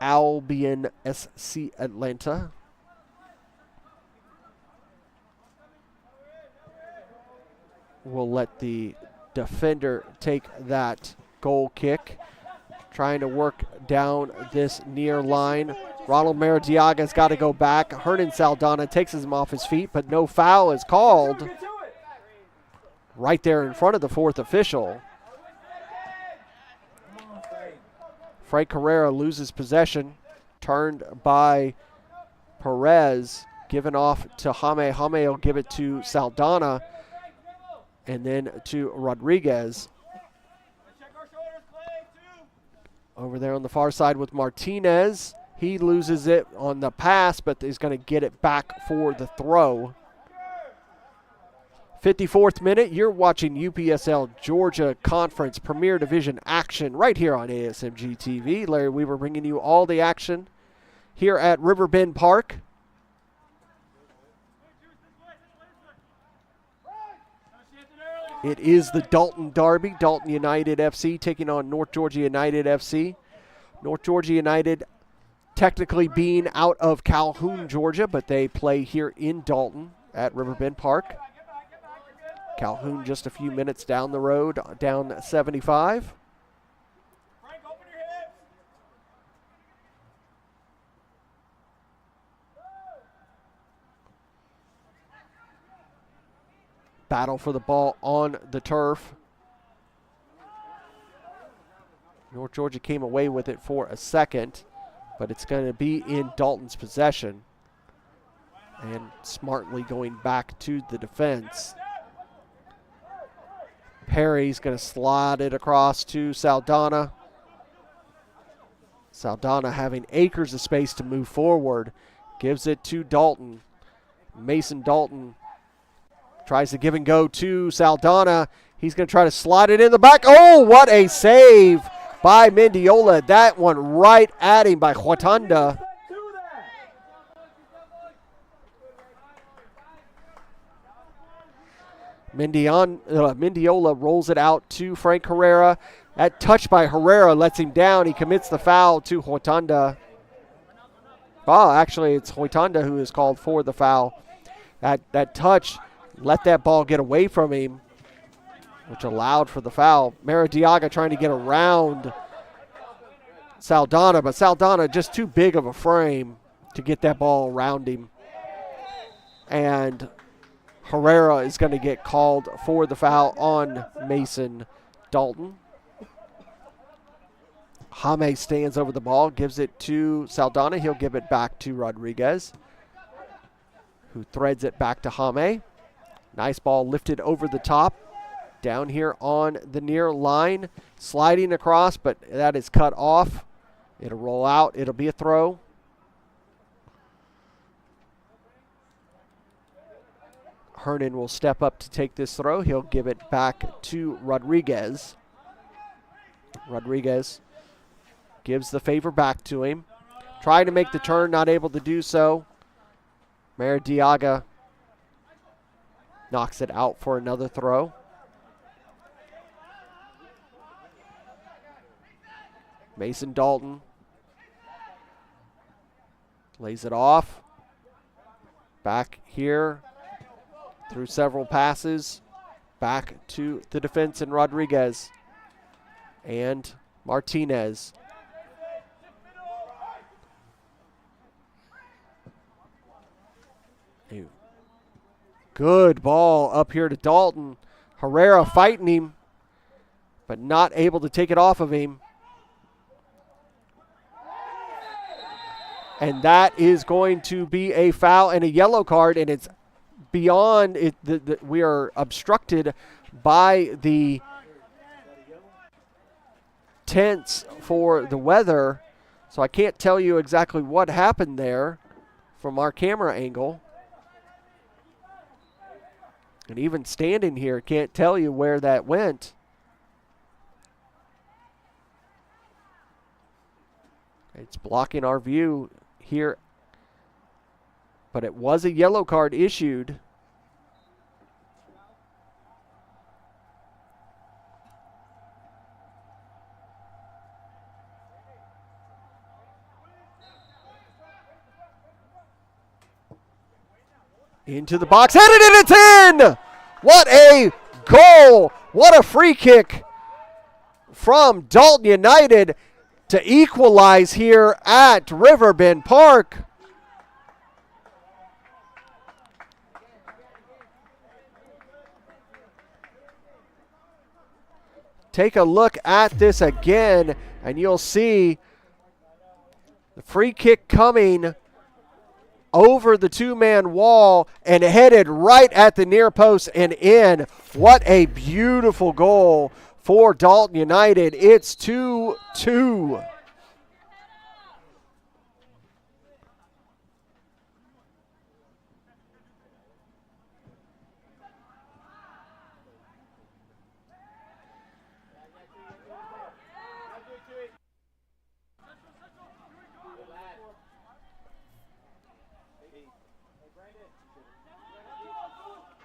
Albion SC Atlanta. We'll let the defender take that goal kick. Trying to work down this near line. Ronald Maradiaga's got to go back. Hernan Saldana takes him off his feet, but no foul is called. Right there in front of the 4th official. Frank Herrera loses possession, turned by Perez, given off to Jame. Jame will give it to Saldana, and then to Rodriguez. Over there on the far side with Martinez. He loses it on the pass, but is going to get it back for the throw. 54th minute, you're watching UPSL Georgia Conference Premier Division action right here on ASMG TV. Larry Weaver bringing you all the action here at Riverbend Park. It is the Dalton Derby. Dalton United FC taking on North Georgia United FC. North Georgia United technically being out of Calhoun, Georgia, but they play here in Dalton at Riverbend Park. Calhoun just a few minutes down the road, down 75. Frank, open your hips. Battle for the ball on the turf. North Georgia came away with it for a second, but it's going to be in Dalton's possession. And smartly going back to the defense. Perry's going to slide it across to Saldana. Saldana having acres of space to move forward. Gives it to Dalton. Mason Dalton tries to give and go to Saldana. He's going to try to slide it in the back. Oh, what a save by Mendiola. That one right at him by Huatanda. Mendiola rolls it out to Frank Herrera. That touch by Herrera lets him down. He commits the foul to Huatanda. Oh, actually, it's Huatanda who is called for the foul. That touch let that ball get away from him, which allowed for the foul. Maradiaga trying to get around Saldana, but Saldana just too big of a frame to get that ball around him. And Herrera is going to get called for the foul on Mason Dalton. Jaime stands over the ball, gives it to Saldana. He'll give it back to Rodriguez, who threads it back to Jaime. Nice ball lifted over the top. Down here on the near line. Sliding across, but that is cut off. It'll roll out. It'll be a throw. Hernan will step up to take this throw. He'll give it back to Rodriguez. Rodriguez gives the favor back to him. Trying to make the turn, not able to do so. Maradiaga knocks it out for another throw. Mason Dalton lays it off. Back here through several passes. Back to the defense and Rodriguez and Martinez. Good ball up here to Dalton. Herrera fighting him, but not able to take it off of him. And that is going to be a foul and a yellow card, and it's beyond it. We are obstructed by the tents for the weather, so I can't tell you exactly what happened there from our camera angle. And even standing here, can't tell you where that went. It's blocking our view here. But it was a yellow card issued. Into the box, headed and it's in! What a goal! What a free kick from Dalton United to equalize here at Riverbend Park. Take a look at this again, and you'll see the free kick coming over the two-man wall and headed right at the near post and in. What a beautiful goal for Dalton United. It's 2-2.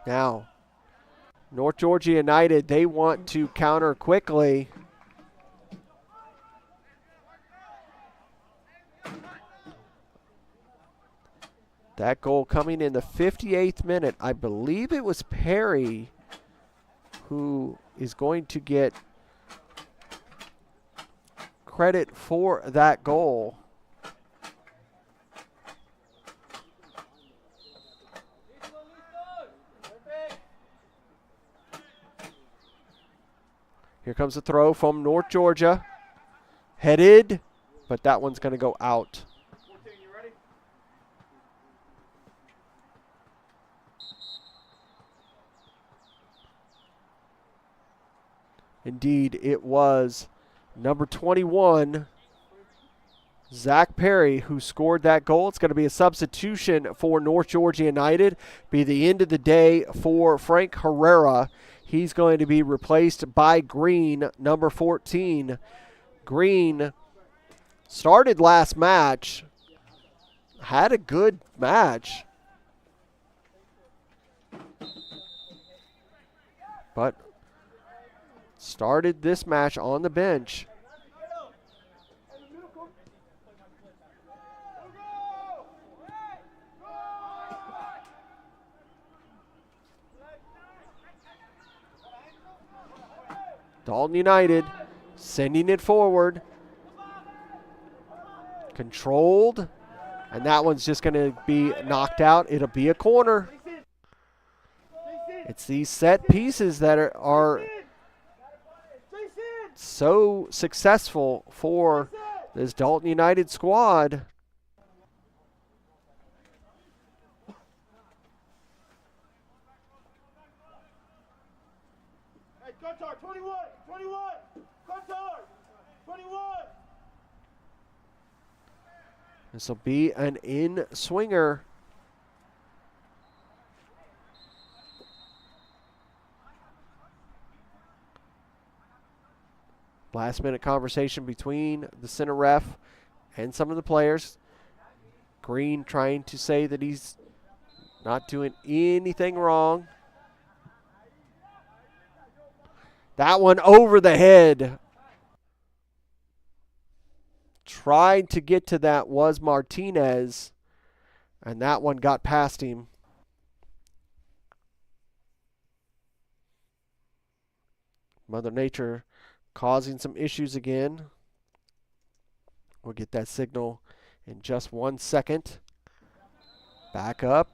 Now, North Georgia United, they want to counter quickly. That goal coming in the 58th minute. I believe it was Perry who is going to get credit for that goal. Here comes a throw from North Georgia. Headed, but that one's going to go out. 14, you ready? Indeed, it was number 21, Zach Perry, who scored that goal. It's going to be a substitution for North Georgia United. Be the end of the day for Frank Herrera. He's going to be replaced by Green, number 14. Green started last match, had a good match, but started this match on the bench. Dalton United sending it forward. Controlled. And that one's just going to be knocked out. It'll be a corner. It's these set pieces that are so successful for this Dalton United squad. Hey, Qatar, 21, Qatar, 21. This will be an in-swinger. Last-minute conversation between the center ref and some of the players. Green trying to say that he's not doing anything wrong. That one over the head. Tried to get to that was Martinez, and that one got past him. Mother Nature causing some issues again. We'll get that signal in just 1 second. Back up.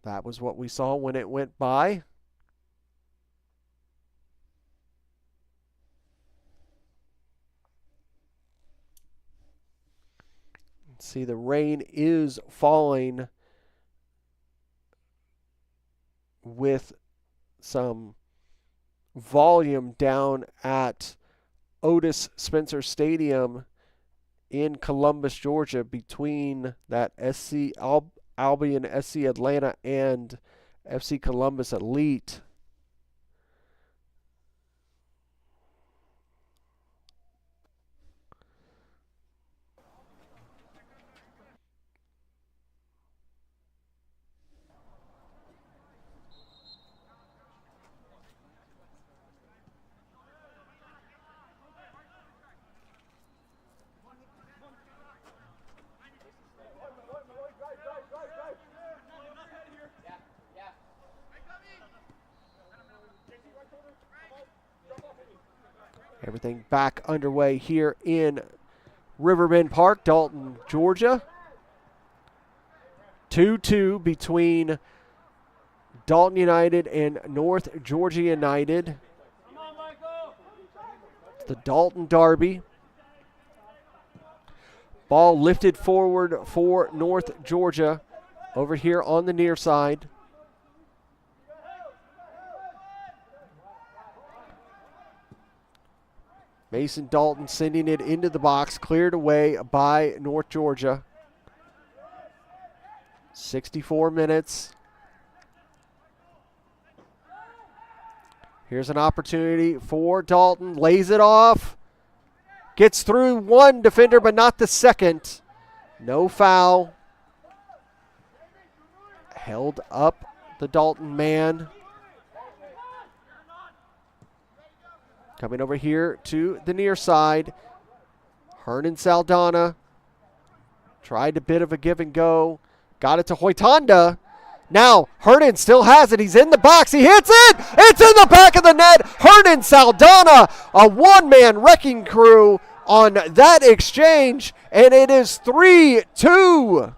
That was what we saw when it went by. See, the rain is falling with some volume down at Otis Spencer Stadium in Columbus, Georgia, between that SC Albion, SC Atlanta, and FC Columbus Elite. Everything back underway here in Riverbend Park, Dalton, Georgia. 2-2 between Dalton United and North Georgia United. The Dalton Derby. Ball lifted forward for North Georgia over here on the near side. Mason Dalton sending it into the box, cleared away by North Georgia. 64 minutes. Here's an opportunity for Dalton. Lays it off. Gets through one defender, but not the second. No foul. Held up the Dalton man. Coming over here to the near side. Hernan Saldana tried a bit of a give and go. Got it to Hoitanda. Now, Hernan still has it. He's in the box. He hits it. It's in the back of the net. Hernan Saldana, a one-man wrecking crew on that exchange, and it is 3-2.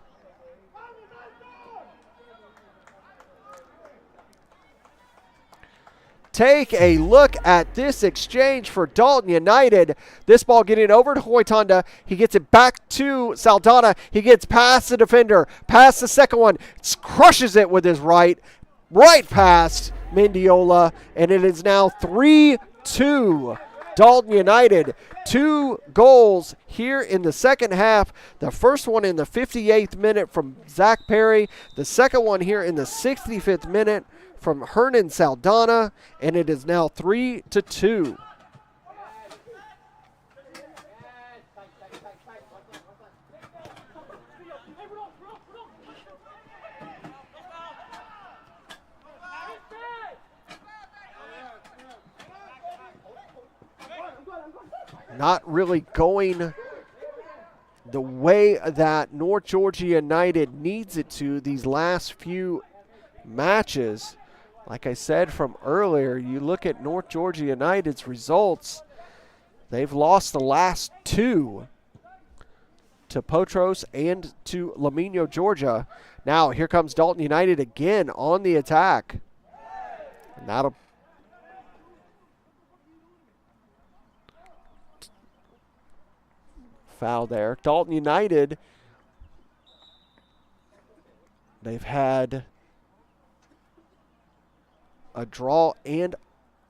Take a look at this exchange for Dalton United. This ball getting over to Hoitanda. He gets it back to Saldana. He gets past the defender, past the second one, crushes it with his right past Mendiola, and it is now 3-2. Dalton United, 2 goals here in the second half. The first one in the 58th minute from Zach Perry. The second one here in the 65th minute from Hernan Saldana, and it is now 3-2. Not really going the way that North Georgia United needs it to these last few matches. Like I said from earlier, you look at North Georgia United's results, they've lost the last 2 to Potros and to Lamino, Georgia. Now here comes Dalton United again on the attack. And that'll foul there. Dalton United, they've had a draw and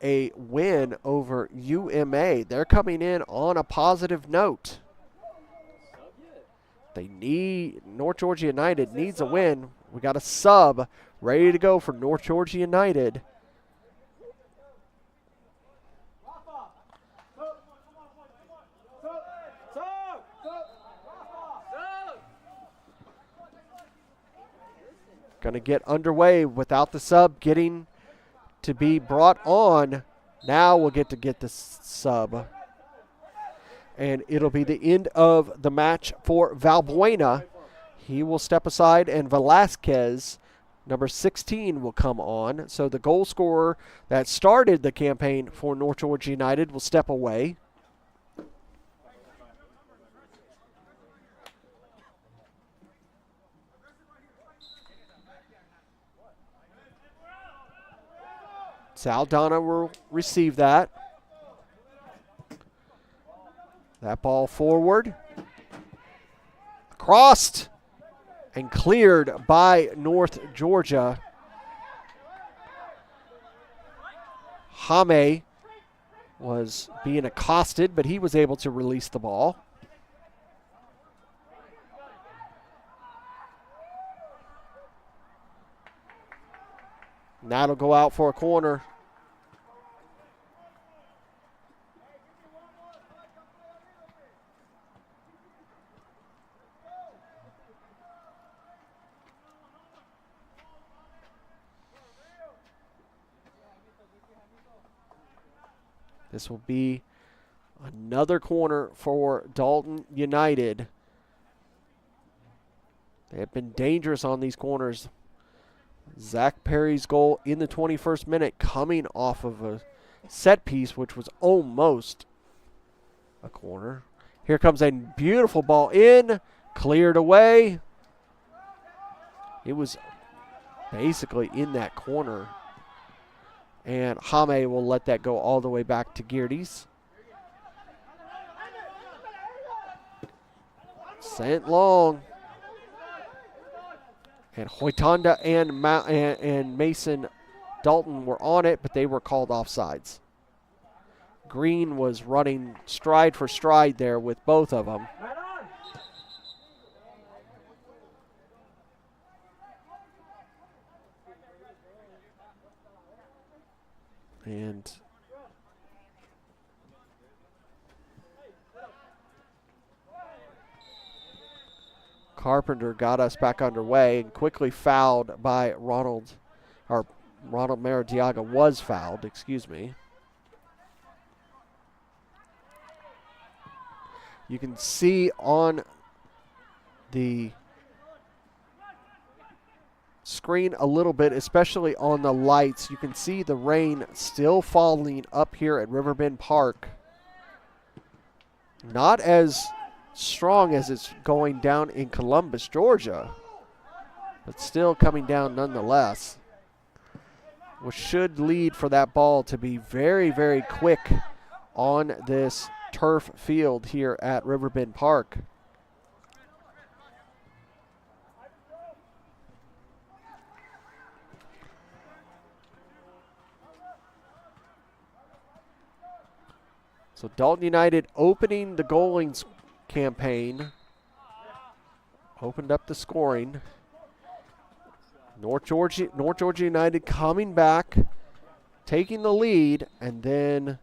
a win over UMA. They're coming in on a positive note. North Georgia United needs a win. We got a sub ready to go for North Georgia United. Going to get underway without the sub getting to be brought on. Now we'll get the sub. And it'll be the end of the match for Valbuena. He will step aside, and Velasquez, number 16, will come on. So the goal scorer that started the campaign for North Georgia United will step away. Saldana will receive that. That ball forward. Crossed and cleared by North Georgia. Hame was being accosted, but he was able to release the ball. And that'll go out for a corner. This will be another corner for Dalton United. They have been dangerous on these corners. Zach Perry's goal in the 21st minute coming off of a set piece, which was almost a corner. Here comes a beautiful ball in, cleared away. It was basically in that corner. And Hame will let that go all the way back to Geardes. Sent long. And Hoitanda and Mason Dalton were on it, but they were called offsides. Green was running stride for stride there with both of them. And Carpenter got us back underway and quickly fouled by Ronald Maradiaga was fouled, excuse me. You can see on the screen a little bit, especially on the lights. You can see the rain still falling up here at Riverbend Park. Not as strong as it's going down in Columbus, Georgia, but still coming down nonetheless, which should lead for that ball to be very, very quick on this turf field here at Riverbend Park. So Dalton United opening the goaling campaign, opened up the scoring. North Georgia United coming back, taking the lead, and then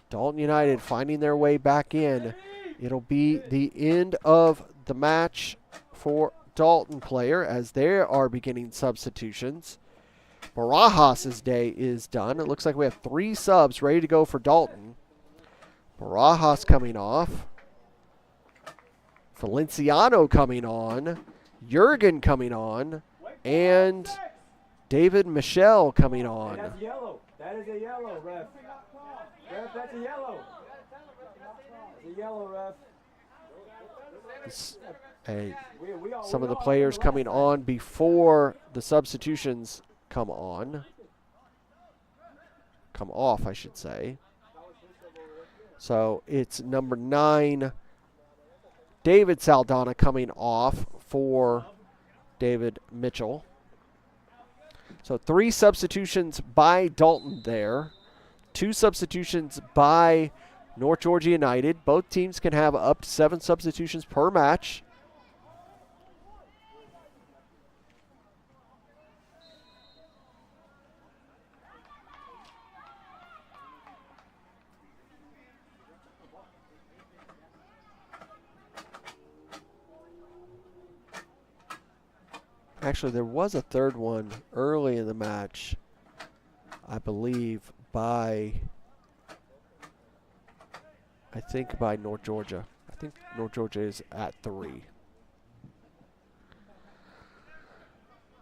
Dalton United finding their way back in. It'll be the end of the match for Dalton player as they are beginning substitutions. Barajas' day is done. It looks like we have 3 subs ready to go for Dalton. Barajas coming off. Valenciano coming on. Jurgen coming on. And David Michelle coming on. That's yellow. That is a yellow, ref. Ref, that's a yellow. It's a yellow, ref. Some of the players coming on before the substitutions come off, I should say. So it's number 9, David Saldana, coming off for David Mitchell. So 3 substitutions by Dalton there. 2 substitutions by North Georgia United. Both teams can have up to 7 substitutions per match. Actually, there was a third one early in the match, I believe, by North Georgia. I think North Georgia is at 3.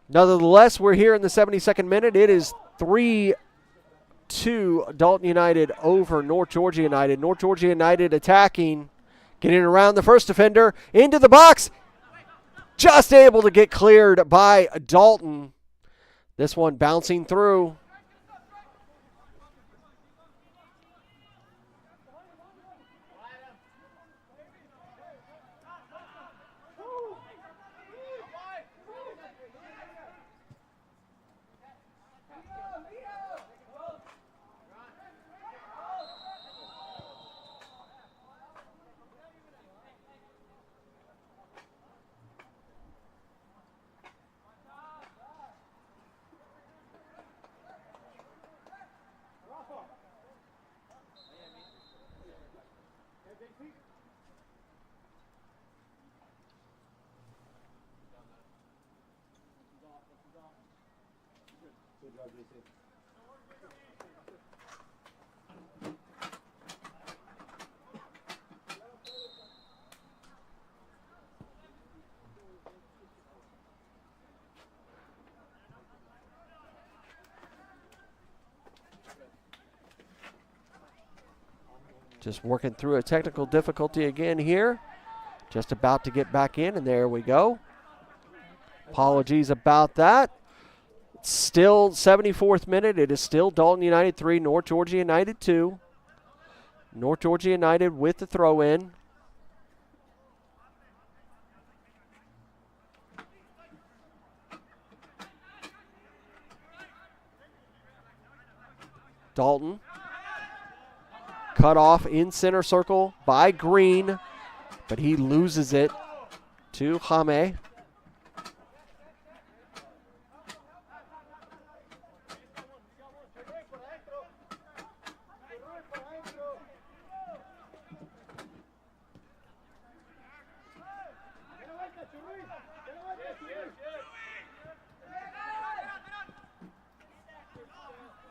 Nonetheless, we're here in the 72nd minute. It is 3-2 Dalton United over North Georgia United. North Georgia United attacking, getting around the first defender, into the box. Just able to get cleared by Dalton. This one bouncing through. Just working through a technical difficulty again here. Just about to get back in, and there we go. Apologies about that. Still 74th minute. It is still Dalton United 3, North Georgia United 2. North Georgia United with the throw-in. Dalton. Cut off in center circle by Green, but he loses it to Jame.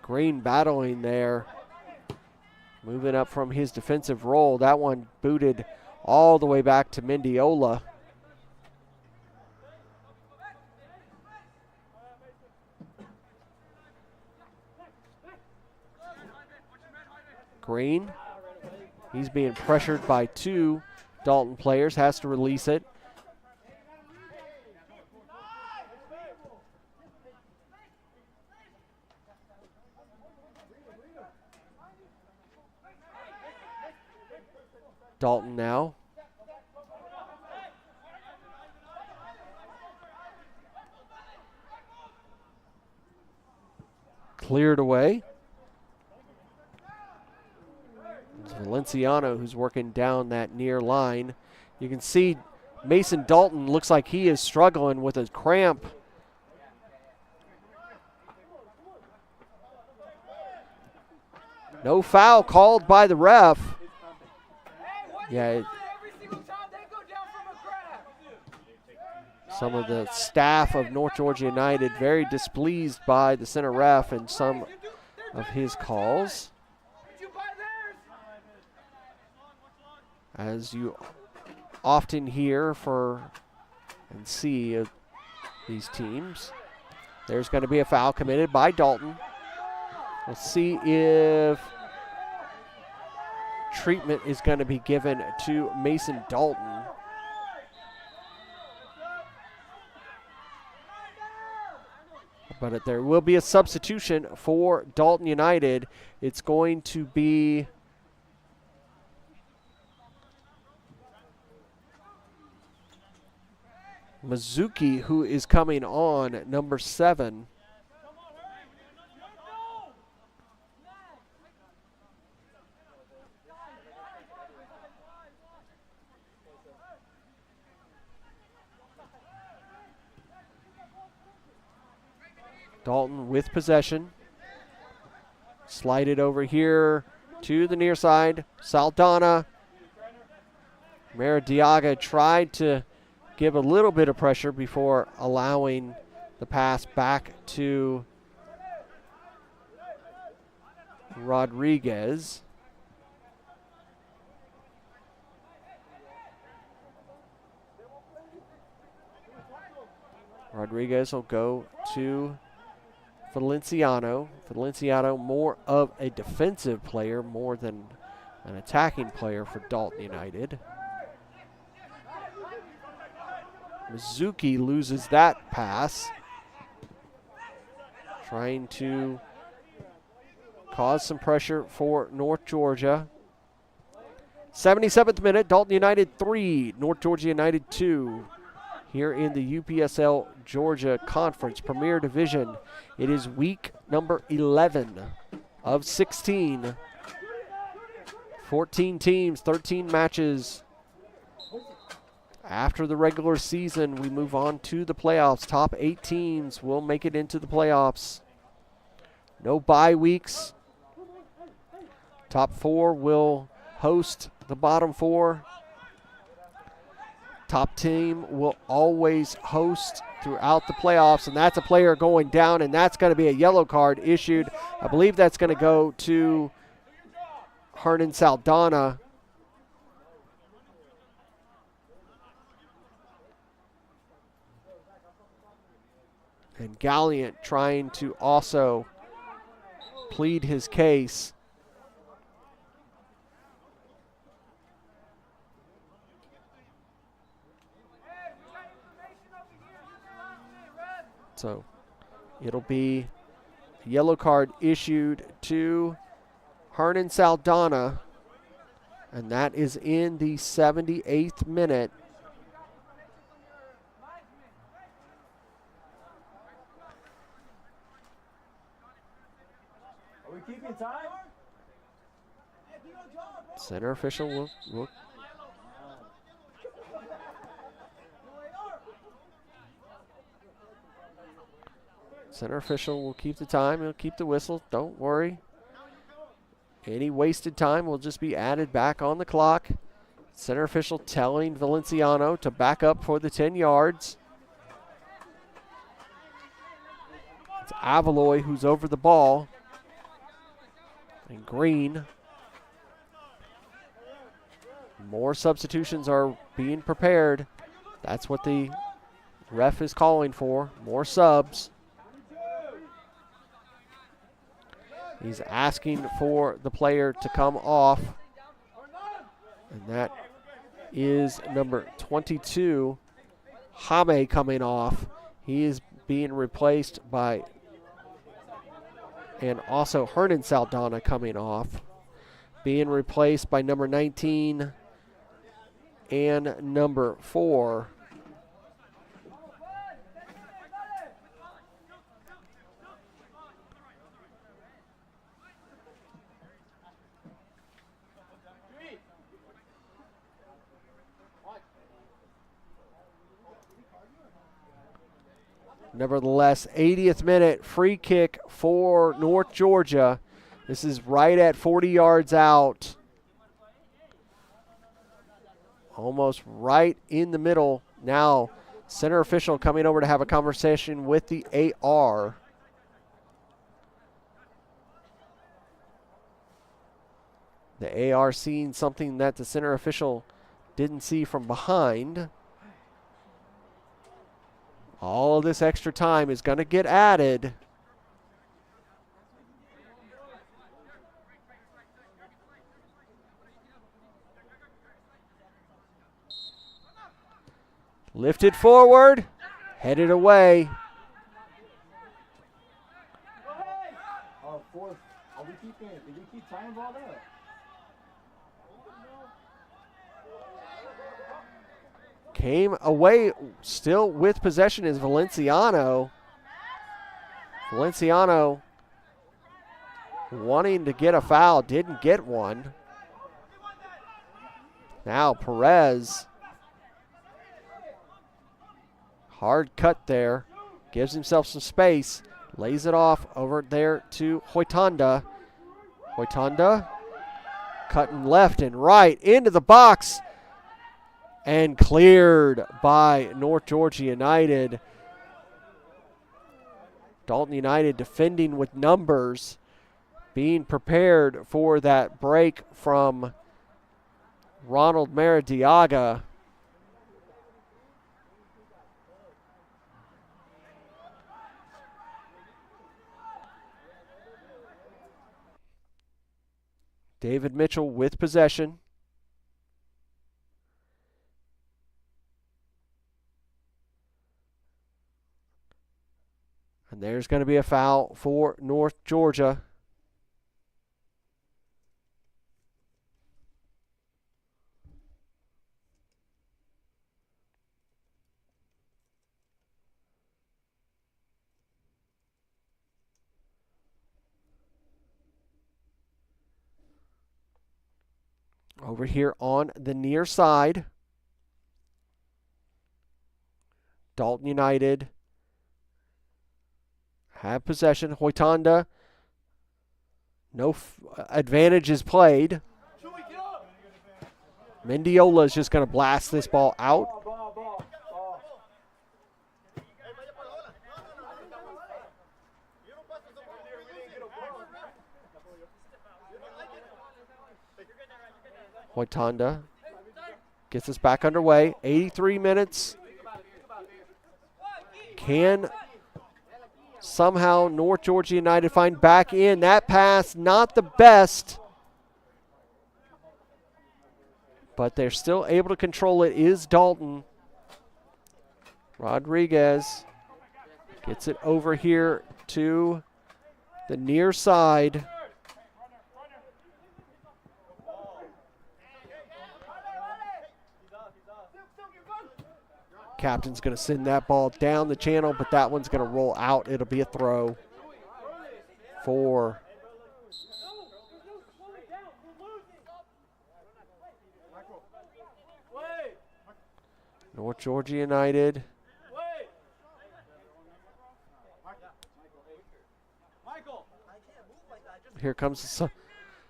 Green battling there. moving up from his defensive role. That one booted all the way back to Mendiola. Green, he's being pressured by two Dalton players, has to release it. Dalton now. Cleared away. It's Valenciano who's working down that near line. You can see Mason Dalton looks like he is struggling with a cramp. No foul called by the ref. Yeah, some of the staff of North Georgia United very displeased by the center ref and some of his calls. As you often hear and see of these teams. There's going to be a foul committed by Dalton. We'll see if treatment is going to be given to Mason Dalton. But there will be a substitution for Dalton United. It's going to be Mizuki, who is coming on at number 7. Dalton with possession. Slide it over here to the near side. Saldana. Maradiaga tried to give a little bit of pressure before allowing the pass back to Rodriguez. Rodriguez will go to Valenciano. Valenciano more of a defensive player more than an attacking player for Dalton United. Mizuki loses that pass. Trying to cause some pressure for North Georgia. 77th minute, Dalton United 3, North Georgia United 2. Here in the UPSL Georgia Conference Premier Division. It is week number 11 of 16. 14 teams, 13 matches. After the regular season, we move on to the playoffs. Top 8 teams will make it into the playoffs. No bye weeks. Top 4 will host the bottom 4. Top team will always host throughout the playoffs, and that's a player going down, and that's going to be a yellow card issued. I believe that's going to go to Hernan Saldana. And Galliant trying to also plead his case. So it'll be a yellow card issued to Hernan Saldana, and that is in the 78th minute. Are we keeping time? Center official will Center official will keep the time. He'll keep the whistle. Don't worry. Any wasted time will just be added back on the clock. Center official telling Valenciano to back up for the 10 yards. It's Avaloy who's over the ball. And Green More substitutions are being prepared. That's what the ref is calling for. More subs. He's asking for the player to come off. And that is number 22, Jame, coming off. He is being replaced by, and also Hernan Saldana coming off. Being replaced by number 19 and number 4. Nevertheless, 80th minute, free kick for North Georgia. This is right at 40 yards out. Almost right in the middle. Now, center official coming over to have a conversation with the AR. The AR seeing something that the center official didn't see from behind. All of this extra time is going to get added. Lifted forward, headed away. Fourth. Are we keeping it? Did we keep time ball there? Came away still with possession is Valenciano. Valenciano wanting to get a foul, didn't get one. Now Perez. Hard cut there. Gives himself some space. Lays it off over there to Hoitanda. Hoitanda cutting left and right into the box. And cleared by North Georgia United. Dalton United defending with numbers, being prepared for that break from Ronald Maradiaga. David Mitchell with possession. And there's going to be a foul for North Georgia. Over here on the near side, Dalton United have possession. Hoitanda, no advantage is played. Mendiola is just going to blast this ball out. Hoitanda gets us back underway. 83 minutes. Can somehow North Georgia United find back in? That pass, not the best, but they're still able to control it. Is Dalton. Rodriguez gets it over here to the near side. Captain's going to send that ball down the channel, but that one's going to roll out. It'll be a throw for North Georgia United. Here comes the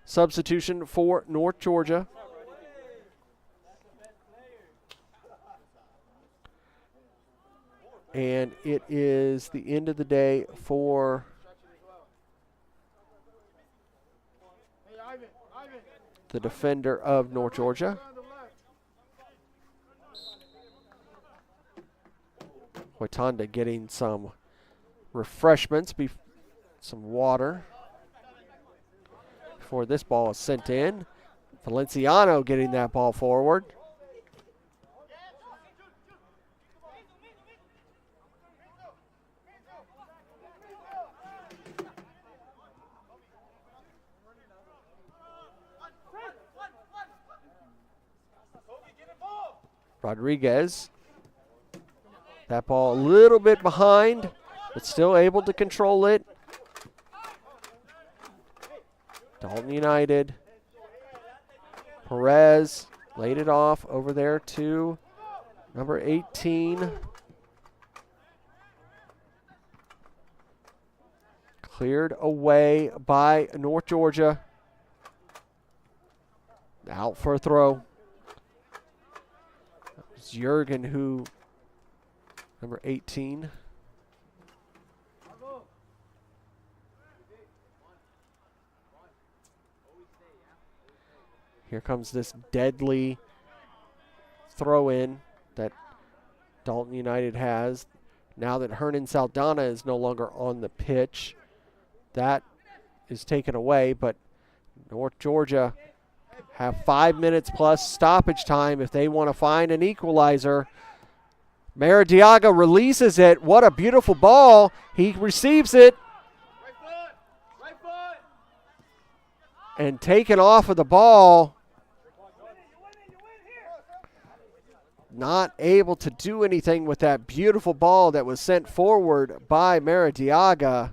substitution for North Georgia. And it is the end of the day for the defender of North Georgia. Huitanda getting some refreshments, some water before this ball is sent in. Valenciano getting that ball forward. Rodriguez. That ball a little bit behind, but still able to control it. Dalton United. Perez laid it off over there to number 18. Cleared away by North Georgia. Out for a throw. It's Jurgen who, number 18. Here comes this deadly throw-in that Dalton United has. Now that Hernan Saldana is no longer on the pitch, that is taken away, but North Georgia have 5 minutes plus stoppage time if they want to find an equalizer. Maradiaga releases it. What a beautiful ball. He receives it. Right foot. And taken off of the ball. Not able to do anything with that beautiful ball that was sent forward by Maradiaga.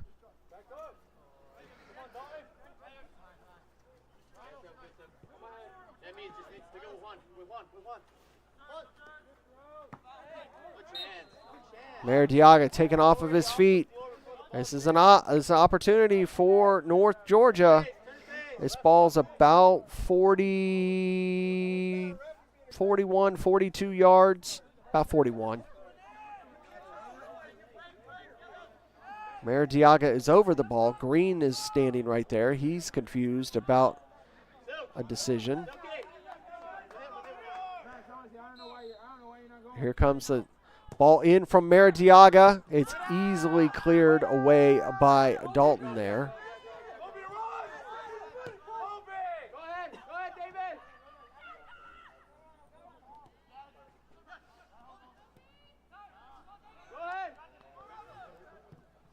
Maradiaga taken off of his feet. This is an opportunity for North Georgia. This ball's about 41, 42 yards, about 41. Maradiaga is over the ball. Green is standing right there. He's confused about a decision. Here comes the ball in from Maradiaga. It's easily cleared away by Dalton there.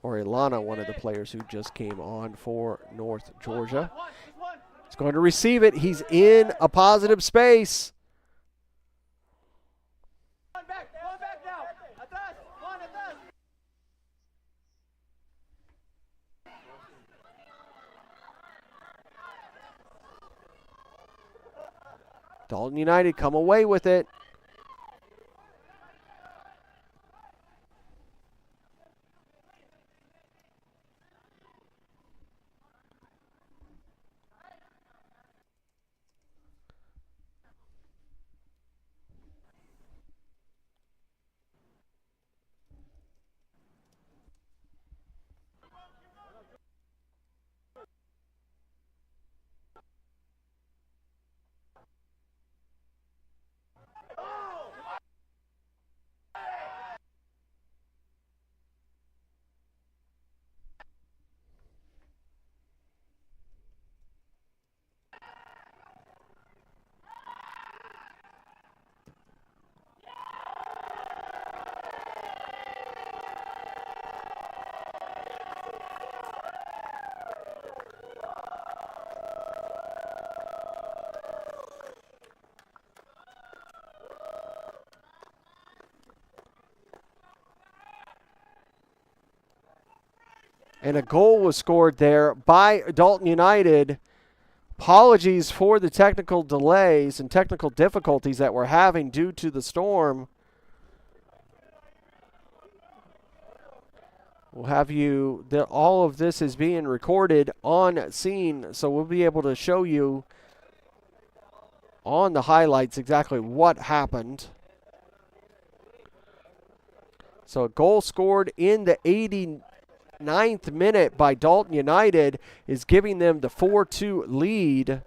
Or Ilana, one of the players who just came on for North Georgia. He's going to receive it. He's in a positive space. Dalton United come away with it. And a goal was scored there by Dalton United. Apologies for the technical delays and technical difficulties that we're having due to the storm. We'll have you, all of this is being recorded on scene, so we'll be able to show you on the highlights exactly what happened. So a goal scored in the 89th minute by Dalton United is giving them the 4-2 lead.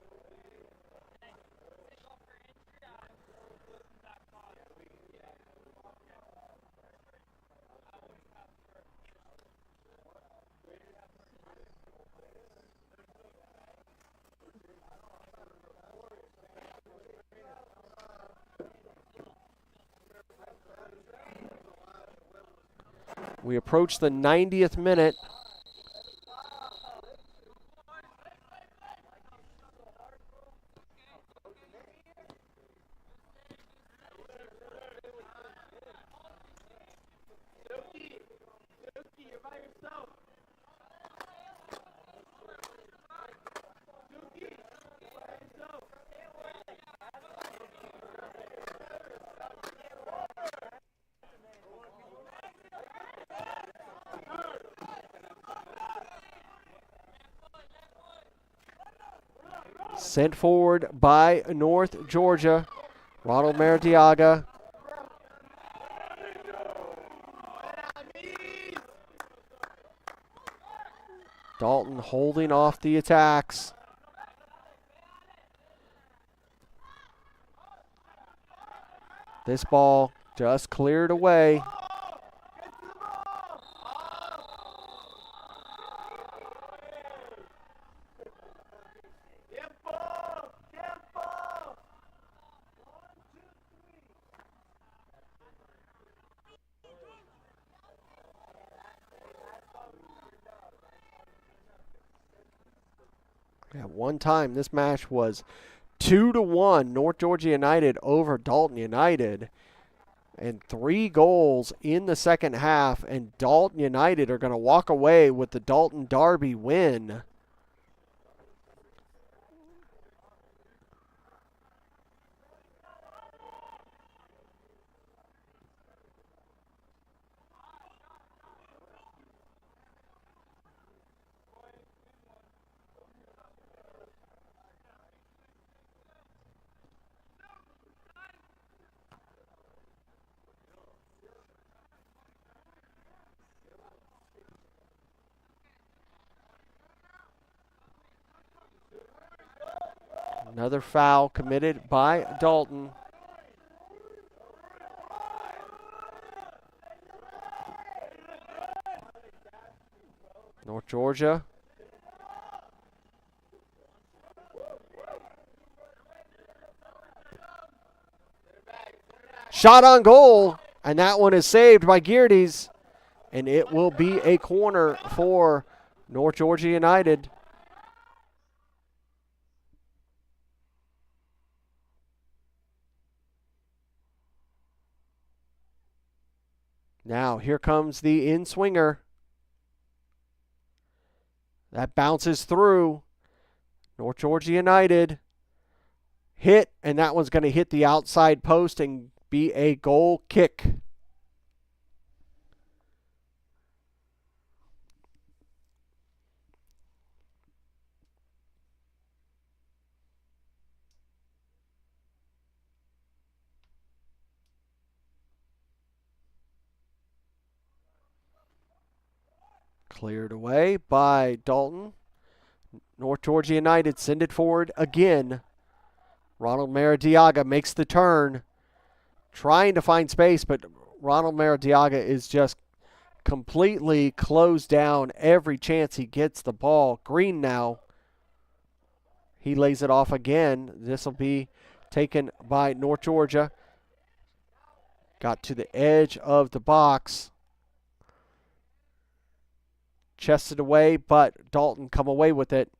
We approach the 90th minute. Sent forward by North Georgia. Ronald Maradiaga. Dalton holding off the attacks. This ball just cleared away. At one time, this match was 2-1, North Georgia United over Dalton United. And 3 goals in the second half, and Dalton United are going to walk away with the Dalton Derby win. Another foul committed by Dalton. North Georgia. Shot on goal, and that one is saved by Geardes, and it will be a corner for North Georgia United. Now, here comes the in-swinger. That bounces through. North Georgia United hit, and that one's going to hit the outside post and be a goal kick. Cleared away by Dalton. North Georgia United send it forward again. Ronald Maradiaga makes the turn, trying to find space, but Ronald Maradiaga is just completely closed down every chance he gets the ball. Green now. He lays it off again. This will be taken by North Georgia. Got to the edge of the box. Chested away, but Dalton come away with it.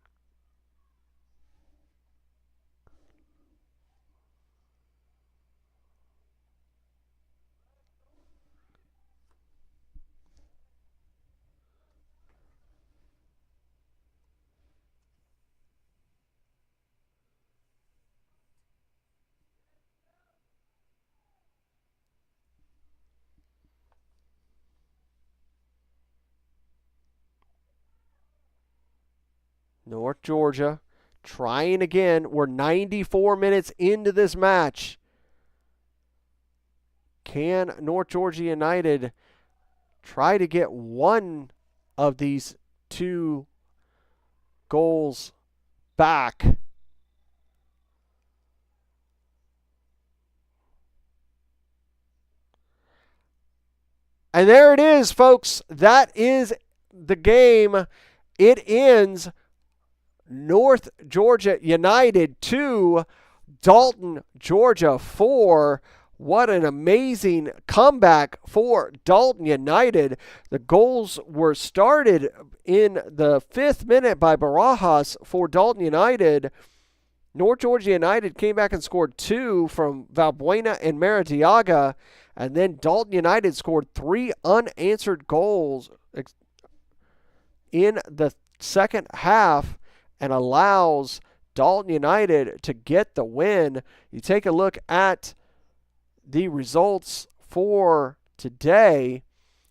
North Georgia trying again. We're 94 minutes into this match. Can North Georgia United try to get one of these 2 goals back? And there it is, folks. That is the game. It ends North Georgia United 2, Dalton, Georgia 4. What an amazing comeback for Dalton United. The goals were started in the 5th minute by Barajas for Dalton United. North Georgia United came back and scored 2 from Valbuena and Maradiaga. And then Dalton United scored 3 unanswered goals in the second half and allows Dalton United to get the win. You take a look at the results for today.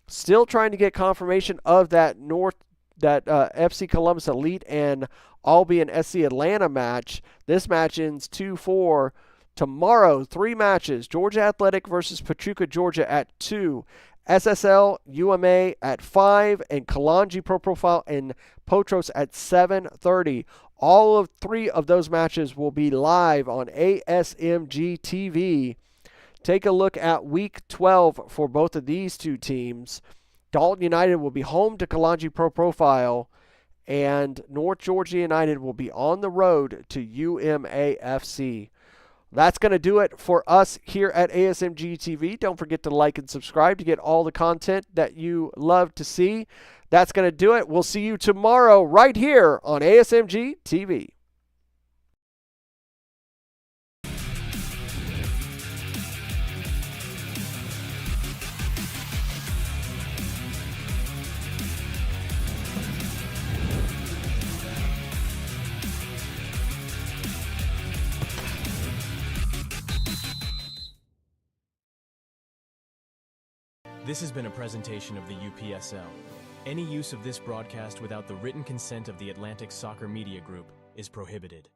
Still trying to get confirmation of that FC Columbus Elite and Albion SC Atlanta match. This match ends 2-4. Tomorrow, 3 matches. Georgia Athletic versus Pachuca, Georgia at 2. SSL UMA at 5. And Kalanji Pro Profile and Potros at 7:30. All of 3 of those matches will be live on ASMG TV. Take a look at Week 12 for both of these 2 teams. Dalton United will be home to Kalanji Pro Profile, and North Georgia United will be on the road to UMAFC. That's going to do it for us here at ASMG TV. Don't forget to like and subscribe to get all the content that you love to see. That's going to do it. We'll see you tomorrow right here on ASMG TV. This has been a presentation of the UPSL. Any use of this broadcast without the written consent of the Atlantic Soccer Media Group is prohibited.